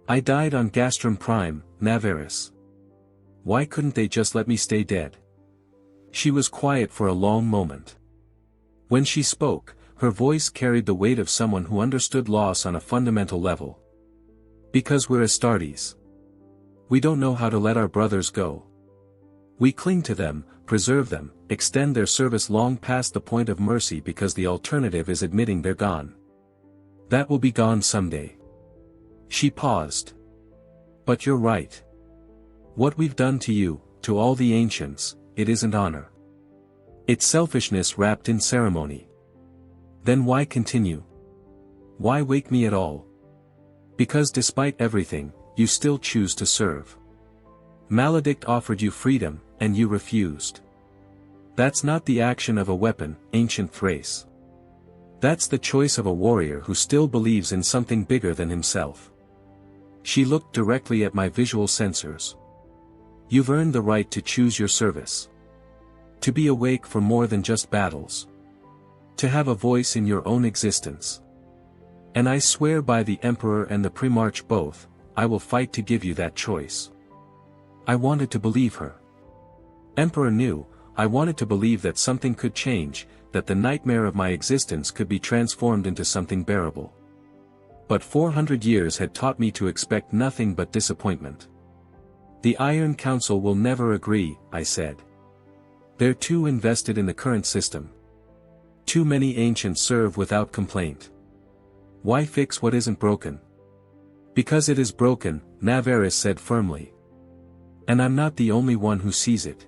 I died on Gastrum Prime, Navarus. Why couldn't they just let me stay dead? She was quiet for a long moment. When she spoke, her voice carried the weight of someone who understood loss on a fundamental level. Because we're Astartes. We don't know how to let our brothers go. We cling to them, preserve them, extend their service long past the point of mercy because the alternative is admitting they're gone. That will be gone someday. She paused. But you're right. What we've done to you, to all the ancients, it isn't honor. It's selfishness wrapped in ceremony. Then why continue? Why wake me at all? Because despite everything, you still choose to serve. Maledict offered you freedom, and you refused. That's not the action of a weapon, Ancient Thrace. That's the choice of a warrior who still believes in something bigger than himself. She looked directly at my visual sensors. You've earned the right to choose your service. To be awake for more than just battles. To have a voice in your own existence. And I swear by the Emperor and the Primarch both, I will fight to give you that choice. I wanted to believe her. Emperor knew, I wanted to believe that something could change, that the nightmare of my existence could be transformed into something bearable. But 400 years had taught me to expect nothing but disappointment. The Iron Council will never agree, I said. They're too invested in the current system. Too many ancients serve without complaint. Why fix what isn't broken? Because it is broken, Navarus said firmly. And I'm not the only one who sees it.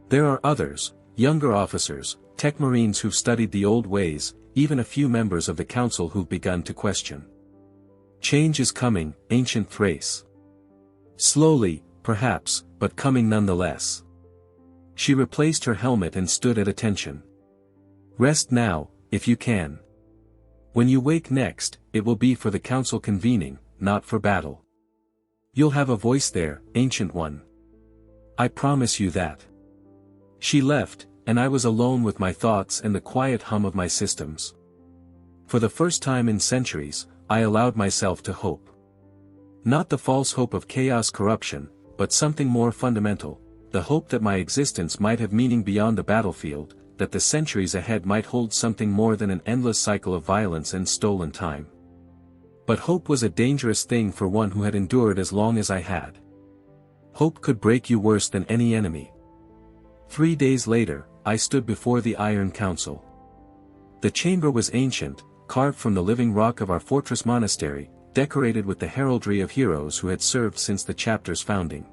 There are others, younger officers, tech marines who've studied the old ways, even a few members of the council who've begun to question. Change is coming, Ancient Thrace. Slowly, perhaps, but coming nonetheless. She replaced her helmet and stood at attention. Rest now, if you can. When you wake next, it will be for the council convening, not for battle. You'll have a voice there, Ancient One. I promise you that. She left, and I was alone with my thoughts and the quiet hum of my systems. For the first time in centuries, I allowed myself to hope. Not the false hope of chaos corruption, but something more fundamental, the hope that my existence might have meaning beyond the battlefield, that the centuries ahead might hold something more than an endless cycle of violence and stolen time. But hope was a dangerous thing for one who had endured as long as I had. Hope could break you worse than any enemy. 3 days later, I stood before the Iron Council. The chamber was ancient, carved from the living rock of our fortress monastery, decorated with the heraldry of heroes who had served since the chapter's founding.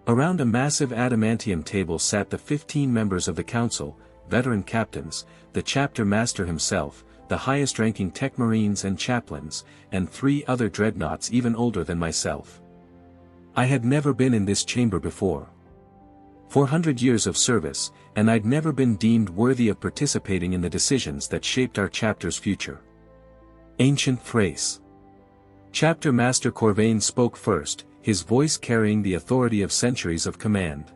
Around a massive adamantium table sat the 15 members of the council, veteran captains, the chapter master himself, the highest-ranking tech marines and chaplains, and 3 other dreadnoughts even older than myself. I had never been in this chamber before. 400 years of service, and I'd never been deemed worthy of participating in the decisions that shaped our chapter's future. Ancient Thrace. Chapter Master Corvain spoke first, his voice carrying the authority of centuries of command.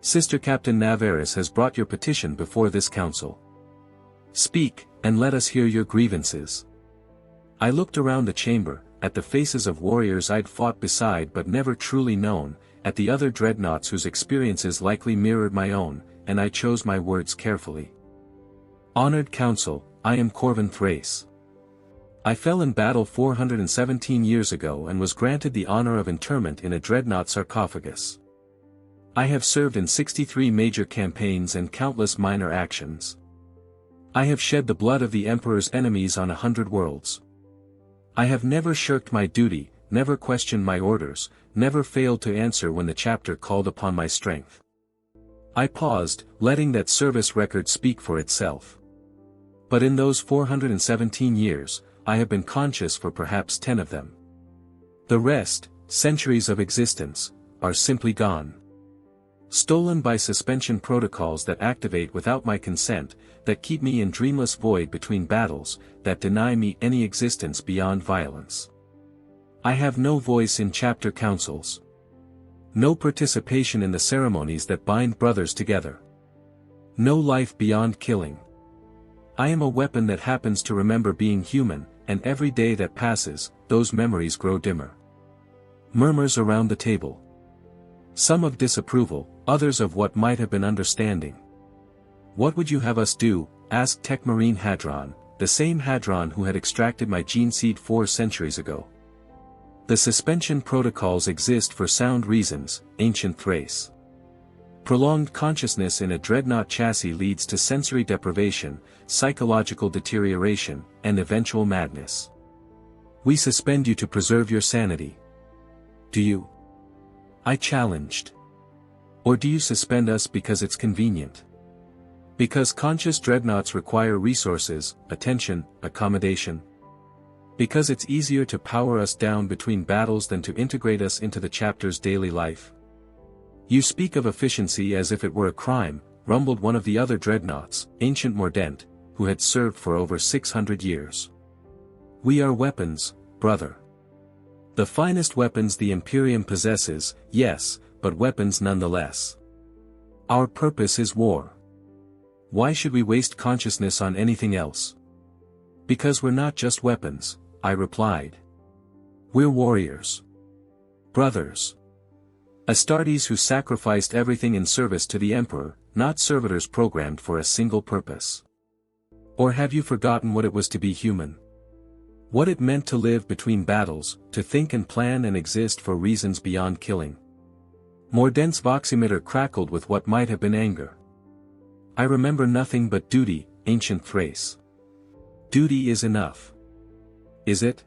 Sister Captain Navarus has brought your petition before this council. Speak, and let us hear your grievances. I looked around the chamber, at the faces of warriors I'd fought beside but never truly known, at the other dreadnoughts whose experiences likely mirrored my own, and I chose my words carefully. Honored Council, I am Corvin Thrace. I fell in battle 417 years ago and was granted the honor of interment in a dreadnought sarcophagus. I have served in 63 major campaigns and countless minor actions. I have shed the blood of the Emperor's enemies on 100 worlds. I have never shirked my duty, never questioned my orders, never failed to answer when the chapter called upon my strength. I paused, letting that service record speak for itself. But in those 417 years, I have been conscious for perhaps 10 of them. The rest, centuries of existence, are simply gone. Stolen by suspension protocols that activate without my consent, that keep me in dreamless void between battles, that deny me any existence beyond violence. I have no voice in chapter councils. No participation in the ceremonies that bind brothers together. No life beyond killing. I am a weapon that happens to remember being human, and every day that passes, those memories grow dimmer. Murmurs around the table. Some of disapproval, others of what might have been understanding. What would you have us do? Asked Techmarine Hadron, the same Hadron who had extracted my gene seed 4 centuries ago. The suspension protocols exist for sound reasons, ancient Thrace. Prolonged consciousness in a dreadnought chassis leads to sensory deprivation, psychological deterioration, and eventual madness. We suspend you to preserve your sanity. Do you? I challenged. Or do you suspend us because it's convenient? Because conscious dreadnoughts require resources, attention, accommodation? Because it's easier to power us down between battles than to integrate us into the chapter's daily life? You speak of efficiency as if it were a crime, rumbled one of the other dreadnoughts, Ancient Mordent, who had served for over 600 years. We are weapons, brother. The finest weapons the Imperium possesses, yes, but weapons nonetheless. Our purpose is war. Why should we waste consciousness on anything else? Because we're not just weapons, I replied. We're warriors. Brothers. Astartes who sacrificed everything in service to the Emperor, not servitors programmed for a single purpose. Or have you forgotten what it was to be human? What it meant to live between battles, to think and plan and exist for reasons beyond killing? Mordent's voximeter crackled with what might have been anger. I remember nothing but duty, ancient Thrace. Duty is enough. Is it?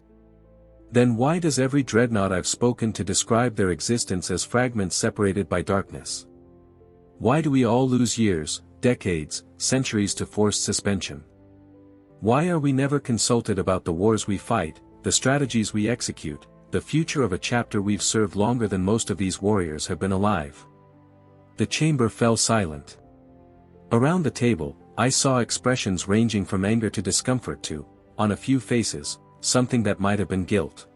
Then why does every dreadnought I've spoken to describe their existence as fragments separated by darkness? Why do we all lose years, decades, centuries to forced suspension? Why are we never consulted about the wars we fight, the strategies we execute, the future of a chapter we've served longer than most of these warriors have been alive? The chamber fell silent. Around the table, I saw expressions ranging from anger to discomfort to, on a few faces, something that might have been guilt.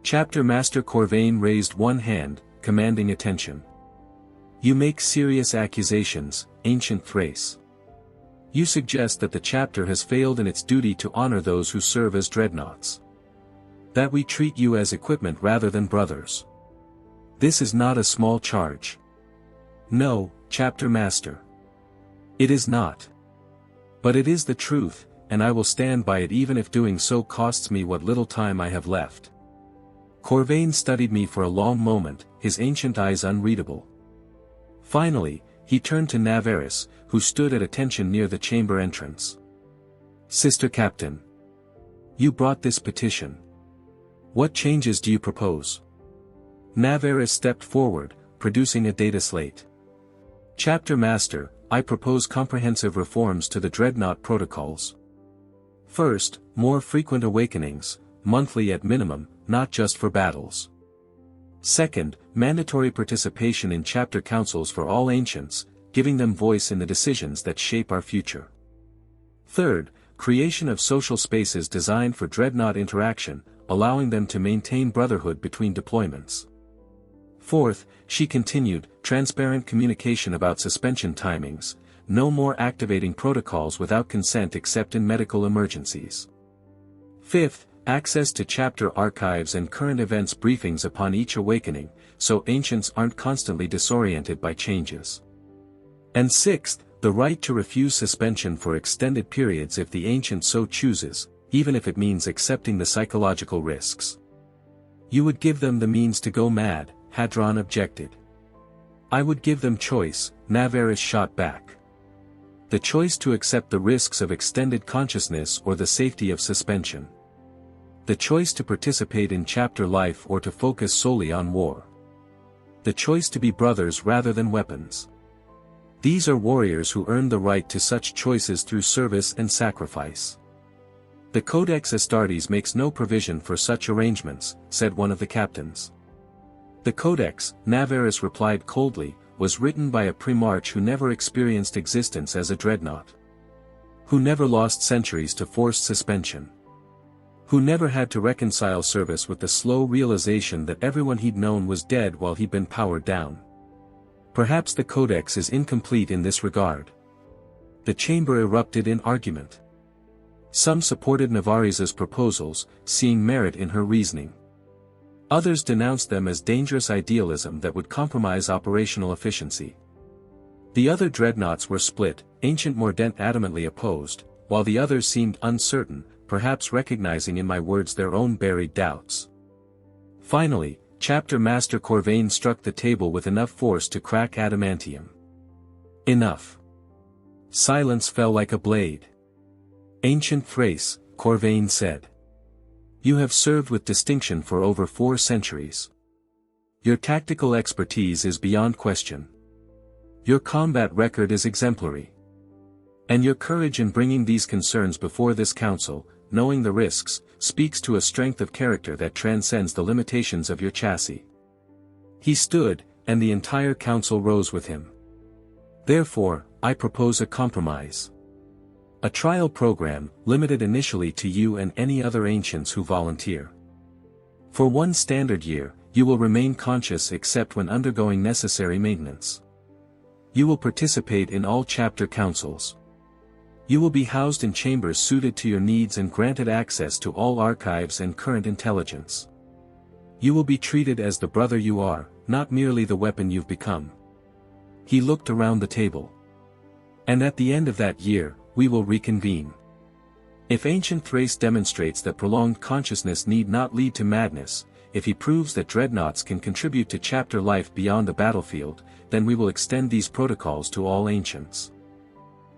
Chapter Master Corvain raised one hand, commanding attention. You make serious accusations, ancient Thrace. You suggest that the chapter has failed in its duty to honor those who serve as dreadnoughts. That we treat you as equipment rather than brothers. This is not a small charge. No, Chapter Master. It is not. But it is the truth, and I will stand by it even if doing so costs me what little time I have left. Corvain studied me for a long moment, his ancient eyes unreadable. Finally, he turned to Navarus, who stood at attention near the chamber entrance. Sister Captain. You brought this petition. What changes do you propose? Navarus stepped forward, producing a data slate. Chapter Master, I propose comprehensive reforms to the Dreadnought protocols. First, more frequent awakenings, monthly at minimum, not just for battles. Second, mandatory participation in chapter councils for all ancients, giving them voice in the decisions that shape our future. Third, creation of social spaces designed for dreadnought interaction, allowing them to maintain brotherhood between deployments. Fourth, she continued, transparent communication about suspension timings, no more activating protocols without consent except in medical emergencies. Fifth, access to chapter archives and current events briefings upon each awakening, so ancients aren't constantly disoriented by changes. And sixth, the right to refuse suspension for extended periods if the ancient so chooses, even if it means accepting the psychological risks. You would give them the means to go mad, Hadron objected. I would give them choice, Navarus shot back. The choice to accept the risks of extended consciousness or the safety of suspension. The choice to participate in chapter life or to focus solely on war. The choice to be brothers rather than weapons. These are warriors who earned the right to such choices through service and sacrifice. The Codex Astartes makes no provision for such arrangements, said one of the captains. The Codex, Navarus replied coldly, was written by a Primarch who never experienced existence as a Dreadnought. Who never lost centuries to forced suspension. Who never had to reconcile service with the slow realization that everyone he'd known was dead while he'd been powered down. Perhaps the Codex is incomplete in this regard. The chamber erupted in argument. Some supported Navaris's proposals, seeing merit in her reasoning. Others denounced them as dangerous idealism that would compromise operational efficiency. The other dreadnoughts were split, Ancient Mordent adamantly opposed, while the others seemed uncertain, perhaps recognizing in my words their own buried doubts. Finally, Chapter Master Corvain struck the table with enough force to crack adamantium. Enough. Silence fell like a blade. Ancient Thrace, Corvain said. You have served with distinction for over 4 centuries. Your tactical expertise is beyond question. Your combat record is exemplary. And your courage in bringing these concerns before this council, knowing the risks, speaks to a strength of character that transcends the limitations of your chassis. He stood, and the entire council rose with him. Therefore, I propose a compromise. A trial program, limited initially to you and any other ancients who volunteer. For 1 standard year, you will remain conscious except when undergoing necessary maintenance. You will participate in all chapter councils. You will be housed in chambers suited to your needs and granted access to all archives and current intelligence. You will be treated as the brother you are, not merely the weapon you've become. He looked around the table. And at the end of that year, we will reconvene. If Ancient Thrace demonstrates that prolonged consciousness need not lead to madness, if he proves that dreadnoughts can contribute to chapter life beyond the battlefield, then we will extend these protocols to all ancients.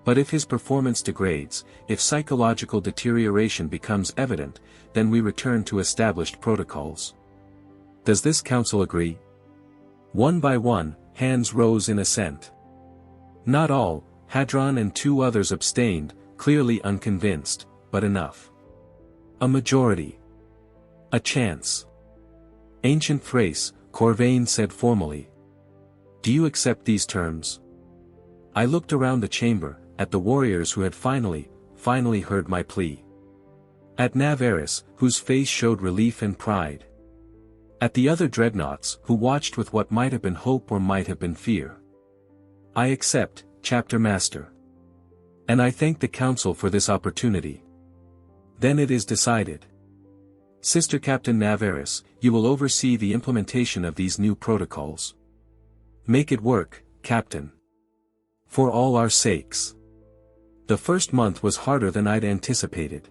But if his performance degrades, if psychological deterioration becomes evident, then we return to established protocols. Does this council agree? One by one, hands rose in assent. Not all, Hadron and 2 others abstained, clearly unconvinced, but enough. A majority. A chance. Ancient Thrace, Corvain said formally. Do you accept these terms? I looked around the chamber, at the warriors who had finally heard my plea. At Navarus, whose face showed relief and pride. At the other dreadnoughts, who watched with what might have been hope or might have been fear. I accept, Chapter Master. And I thank the Council for this opportunity. Then it is decided. Sister Captain Navarus, you will oversee the implementation of these new protocols. Make it work, Captain. For all our sakes. The first month was harder than I'd anticipated.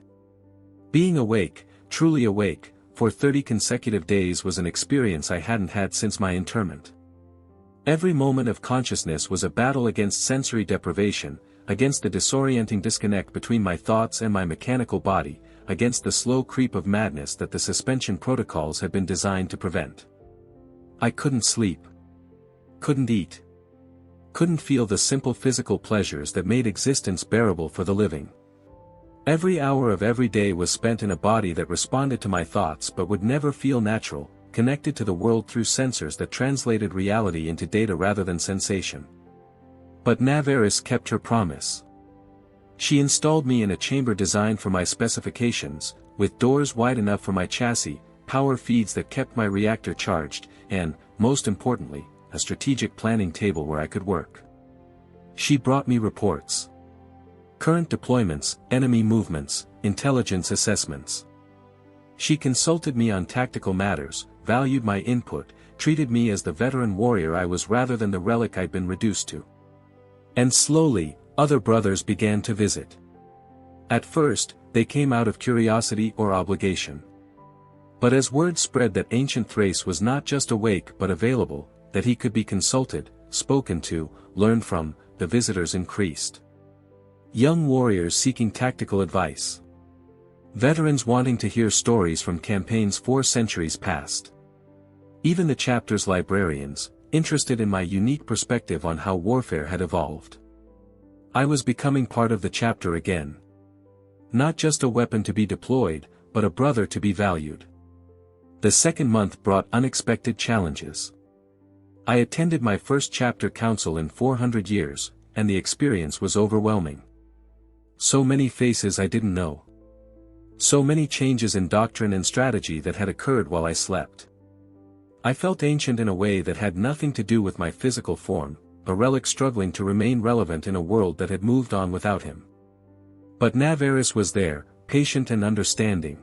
Being awake, truly awake, for 30 consecutive days was an experience I hadn't had since my interment. Every moment of consciousness was a battle against sensory deprivation, against the disorienting disconnect between my thoughts and my mechanical body, against the slow creep of madness that the suspension protocols had been designed to prevent. I couldn't sleep. Couldn't eat. Couldn't feel the simple physical pleasures that made existence bearable for the living. Every hour of every day was spent in a body that responded to my thoughts but would never feel natural, connected to the world through sensors that translated reality into data rather than sensation. But Navarus kept her promise. She installed me in a chamber designed for my specifications, with doors wide enough for my chassis, power feeds that kept my reactor charged, and, most importantly, a strategic planning table where I could work. She brought me reports. Current deployments, enemy movements, intelligence assessments. She consulted me on tactical matters, valued my input, treated me as the veteran warrior I was rather than the relic I'd been reduced to. And slowly, other brothers began to visit. At first, they came out of curiosity or obligation. But as word spread that ancient Thrace was not just awake but available, that he could be consulted, spoken to, learned from, the visitors increased. Young warriors seeking tactical advice. Veterans wanting to hear stories from campaigns 4 centuries past. Even the chapter's librarians, interested in my unique perspective on how warfare had evolved. I was becoming part of the chapter again. Not just a weapon to be deployed, but a brother to be valued. The second month brought unexpected challenges. I attended my first chapter council in 400 years, and the experience was overwhelming. So many faces I didn't know. So many changes in doctrine and strategy that had occurred while I slept. I felt ancient in a way that had nothing to do with my physical form, a relic struggling to remain relevant in a world that had moved on without him. But Navarus was there, patient and understanding.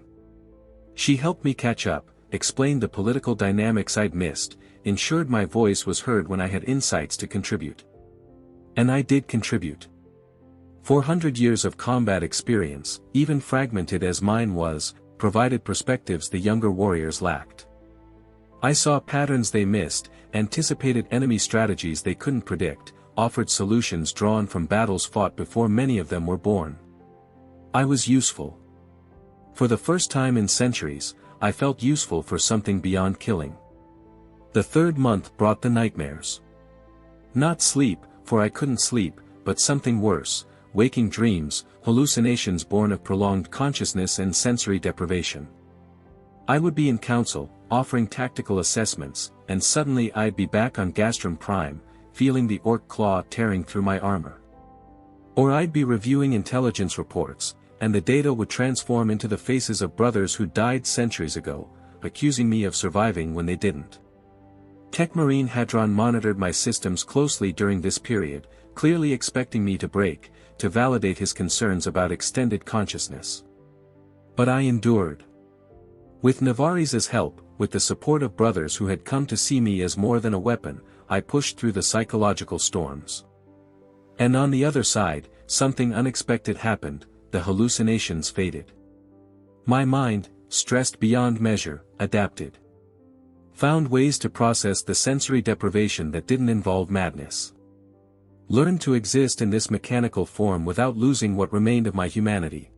She helped me catch up, explained the political dynamics I'd missed, ensured my voice was heard when I had insights to contribute. And I did contribute. 400 years of combat experience, even fragmented as mine was, provided perspectives the younger warriors lacked. I saw patterns they missed, anticipated enemy strategies they couldn't predict, offered solutions drawn from battles fought before many of them were born. I was useful. For the first time in centuries, I felt useful for something beyond killing. The third month brought the nightmares. Not sleep, for I couldn't sleep, but something worse, waking dreams, hallucinations born of prolonged consciousness and sensory deprivation. I would be in council, offering tactical assessments, and suddenly I'd be back on Gastrum Prime, feeling the orc claw tearing through my armor. Or I'd be reviewing intelligence reports, and the data would transform into the faces of brothers who died centuries ago, accusing me of surviving when they didn't. Techmarine Hadron monitored my systems closely during this period, clearly expecting me to break, to validate his concerns about extended consciousness. But I endured. With Navaris's help, with the support of brothers who had come to see me as more than a weapon, I pushed through the psychological storms. And on the other side, something unexpected happened, the hallucinations faded. My mind, stressed beyond measure, adapted. Found ways to process the sensory deprivation that didn't involve madness. Learned to exist in this mechanical form without losing what remained of my humanity.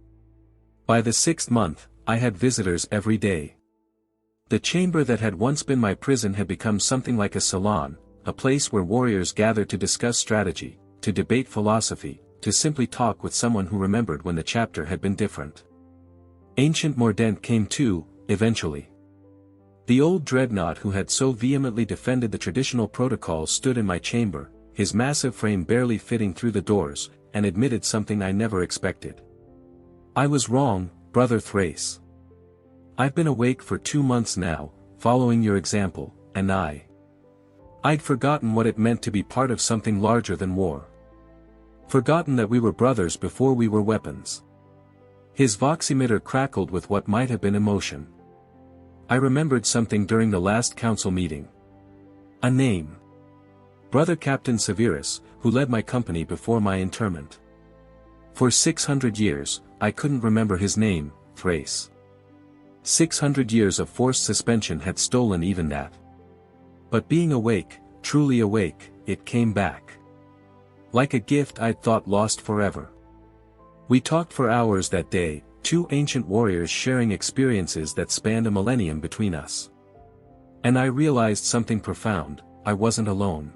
By the 6th month, I had visitors every day. The chamber that had once been my prison had become something like a salon, a place where warriors gathered to discuss strategy, to debate philosophy, to simply talk with someone who remembered when the chapter had been different. Ancient Mordent came too, eventually. The old Dreadnought who had so vehemently defended the traditional protocols stood in my chamber, his massive frame barely fitting through the doors, and admitted something I never expected. I was wrong, Brother Thrace. I've been awake for 2 months now, following your example, and I'd forgotten what it meant to be part of something larger than war. Forgotten that we were brothers before we were weapons. His voximeter crackled with what might have been emotion. I remembered something during the last council meeting. A name. Brother Captain Severus, who led my company before my interment. For 600 years, I couldn't remember his name, Thrace. 600 years of forced suspension had stolen even that. But being awake, truly awake, it came back. Like a gift I'd thought lost forever. We talked for hours that day, 2 ancient warriors sharing experiences that spanned a millennium between us. And I realized something profound, I wasn't alone.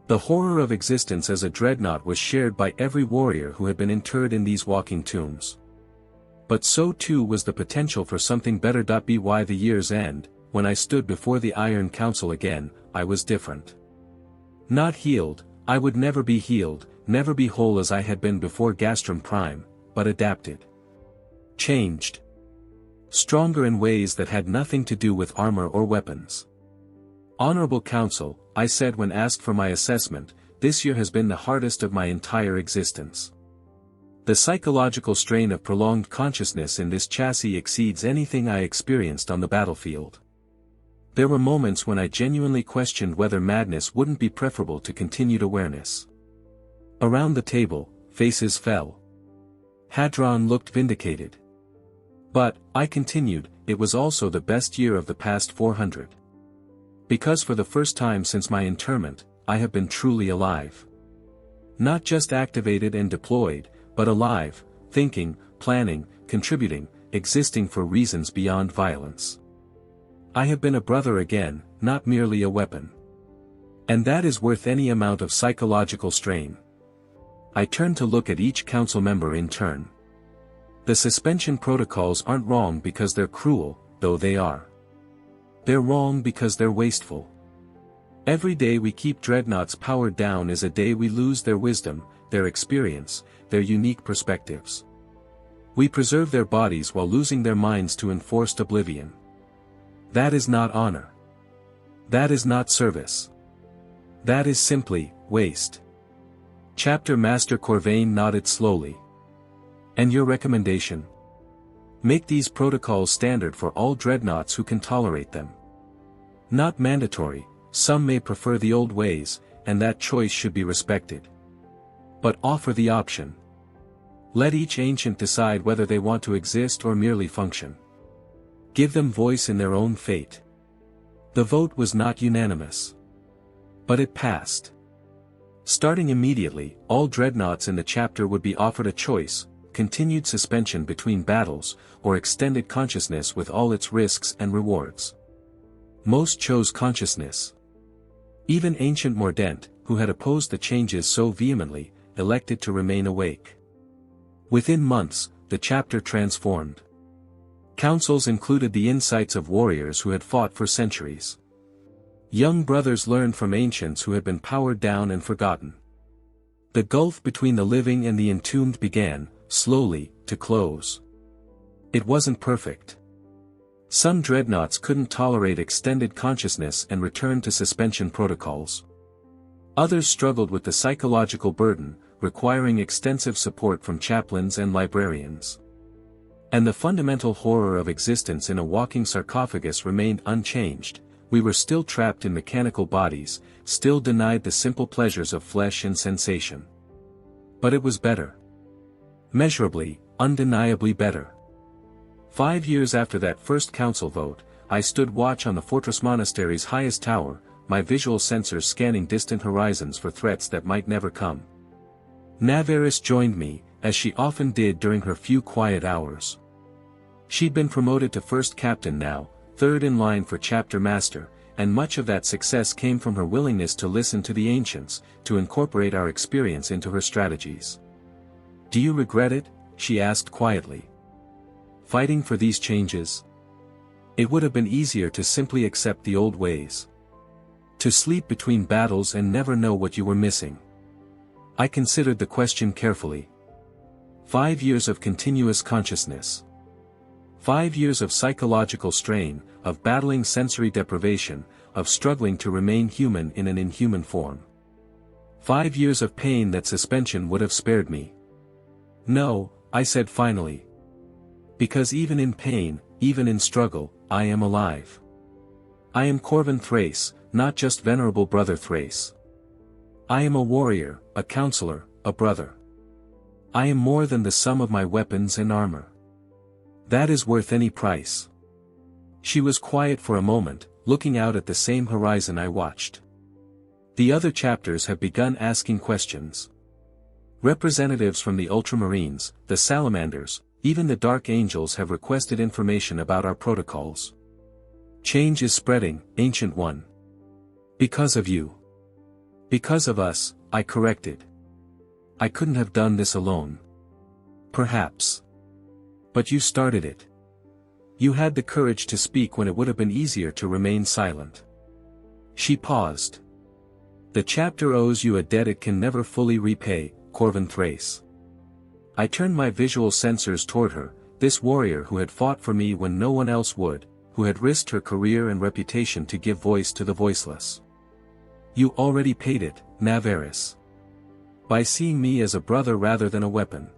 The horror of existence as a dreadnought was shared by every warrior who had been interred in these walking tombs. But so too was the potential for something better. By the year's end, when I stood before the Iron Council again, I was different. Not healed, I would never be healed, never be whole as I had been before Gastrum Prime, but adapted. Changed. Stronger in ways that had nothing to do with armor or weapons. Honorable Council, I said when asked for my assessment, this year has been the hardest of my entire existence. The psychological strain of prolonged consciousness in this chassis exceeds anything I experienced on the battlefield. There were moments when I genuinely questioned whether madness wouldn't be preferable to continued awareness. Around the table, faces fell. Hadron looked vindicated. But, I continued, it was also the best year of the past 400. Because for the first time since my interment, I have been truly alive. Not just activated and deployed, but alive, thinking, planning, contributing, existing for reasons beyond violence. I have been a brother again, not merely a weapon. And that is worth any amount of psychological strain. I turned to look at each council member in turn. The suspension protocols aren't wrong because they're cruel, though they are. They're wrong because they're wasteful. Every day we keep dreadnoughts powered down is a day we lose their wisdom, their experience, their unique perspectives. We preserve their bodies while losing their minds to enforced oblivion. That is not honor. That is not service. That is simply waste. Chapter Master Corvain nodded slowly. And your recommendation? Make these protocols standard for all dreadnoughts who can tolerate them. Not mandatory, some may prefer the old ways, and that choice should be respected. But offer the option. Let each ancient decide whether they want to exist or merely function. Give them voice in their own fate. The vote was not unanimous. But it passed. Starting immediately, all dreadnoughts in the chapter would be offered a choice: continued suspension between battles, or extended consciousness with all its risks and rewards. Most chose consciousness. Even Ancient Mordent, who had opposed the changes so vehemently, elected to remain awake. Within months, the chapter transformed. Councils included the insights of warriors who had fought for centuries. Young brothers learned from ancients who had been powered down and forgotten. The gulf between the living and the entombed began, slowly, to close. It wasn't perfect. Some dreadnoughts couldn't tolerate extended consciousness and returned to suspension protocols. Others struggled with the psychological burden, requiring extensive support from chaplains and librarians. And the fundamental horror of existence in a walking sarcophagus remained unchanged. We were still trapped in mechanical bodies, still denied the simple pleasures of flesh and sensation. But it was better. Measurably, undeniably better. 5 years after that first council vote, I stood watch on the fortress monastery's highest tower, my visual sensors scanning distant horizons for threats that might never come. Navarus joined me, as she often did during her few quiet hours. She'd been promoted to first captain now, third in line for chapter master, and much of that success came from her willingness to listen to the ancients, to incorporate our experience into her strategies. "Do you regret it?" she asked quietly. "Fighting for these changes? It would have been easier to simply accept the old ways. To sleep between battles and never know what you were missing." I considered the question carefully. 5 years of continuous consciousness. 5 years of psychological strain, of battling sensory deprivation, of struggling to remain human in an inhuman form. 5 years of pain that suspension would have spared me. "No," I said finally. "Because even in pain, even in struggle, I am alive. I am Corvin Thrace, not just venerable brother Thrace. I am a warrior, a counselor, a brother. I am more than the sum of my weapons and armor. That is worth any price." She was quiet for a moment, looking out at the same horizon I watched. The other chapters have begun asking questions. Representatives from the Ultramarines, the Salamanders, even the Dark Angels have requested information about our protocols. "Change is spreading, Ancient One. Because of you. Because of us," I corrected. "I couldn't have done this alone." "Perhaps. But you started it. You had the courage to speak when it would have been easier to remain silent." She paused. "The chapter owes you a debt it can never fully repay, Corvin Thrace." I turned my visual sensors toward her, this warrior who had fought for me when no one else would, who had risked her career and reputation to give voice to the voiceless. "You already paid it, Navarus. By seeing me as a brother rather than a weapon.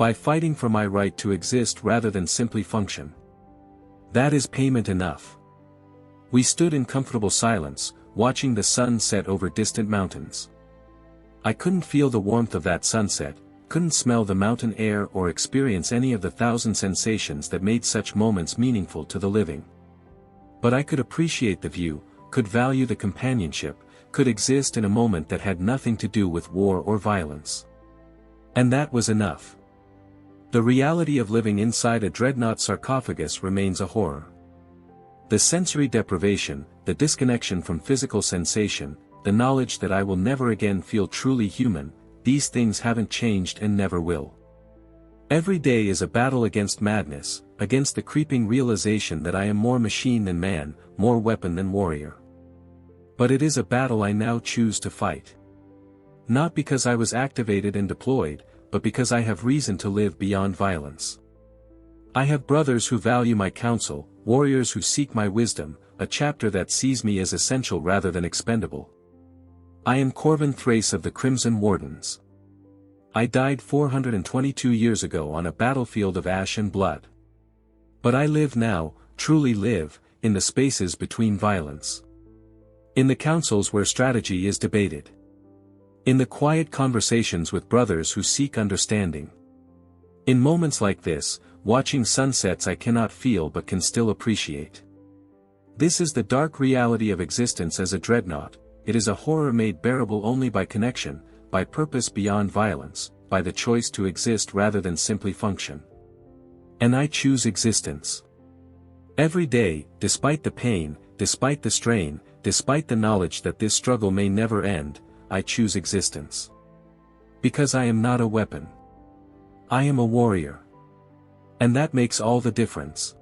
By fighting for my right to exist rather than simply function. That is payment enough. We stood in comfortable silence, watching the sun set over distant mountains. I couldn't feel the warmth of that sunset, couldn't smell the mountain air or experience any of the thousand sensations that made such moments meaningful to the living. But I could appreciate the view, could value the companionship, could exist in a moment that had nothing to do with war or violence. And that was enough. The reality of living inside a dreadnought sarcophagus remains a horror. The sensory deprivation, the disconnection from physical sensation, the knowledge that I will never again feel truly human, these things haven't changed and never will. Every day is a battle against madness, against the creeping realization that I am more machine than man, more weapon than warrior. But it is a battle I now choose to fight. Not because I was activated and deployed, but because I have reason to live beyond violence. I have brothers who value my counsel, warriors who seek my wisdom, a chapter that sees me as essential rather than expendable. I am Corvin Thrace of the Crimson Wardens. I died 422 years ago on a battlefield of ash and blood. But I live now, truly live, in the spaces between violence. In the councils where strategy is debated. In the quiet conversations with brothers who seek understanding. In moments like this, watching sunsets I cannot feel but can still appreciate. This is the dark reality of existence as a dreadnought. It is a horror made bearable only by connection, by purpose beyond violence, by the choice to exist rather than simply function. And I choose existence. Every day, despite the pain, despite the strain, despite the knowledge that this struggle may never end, I choose existence. Because I am not a weapon. I am a warrior. And that makes all the difference.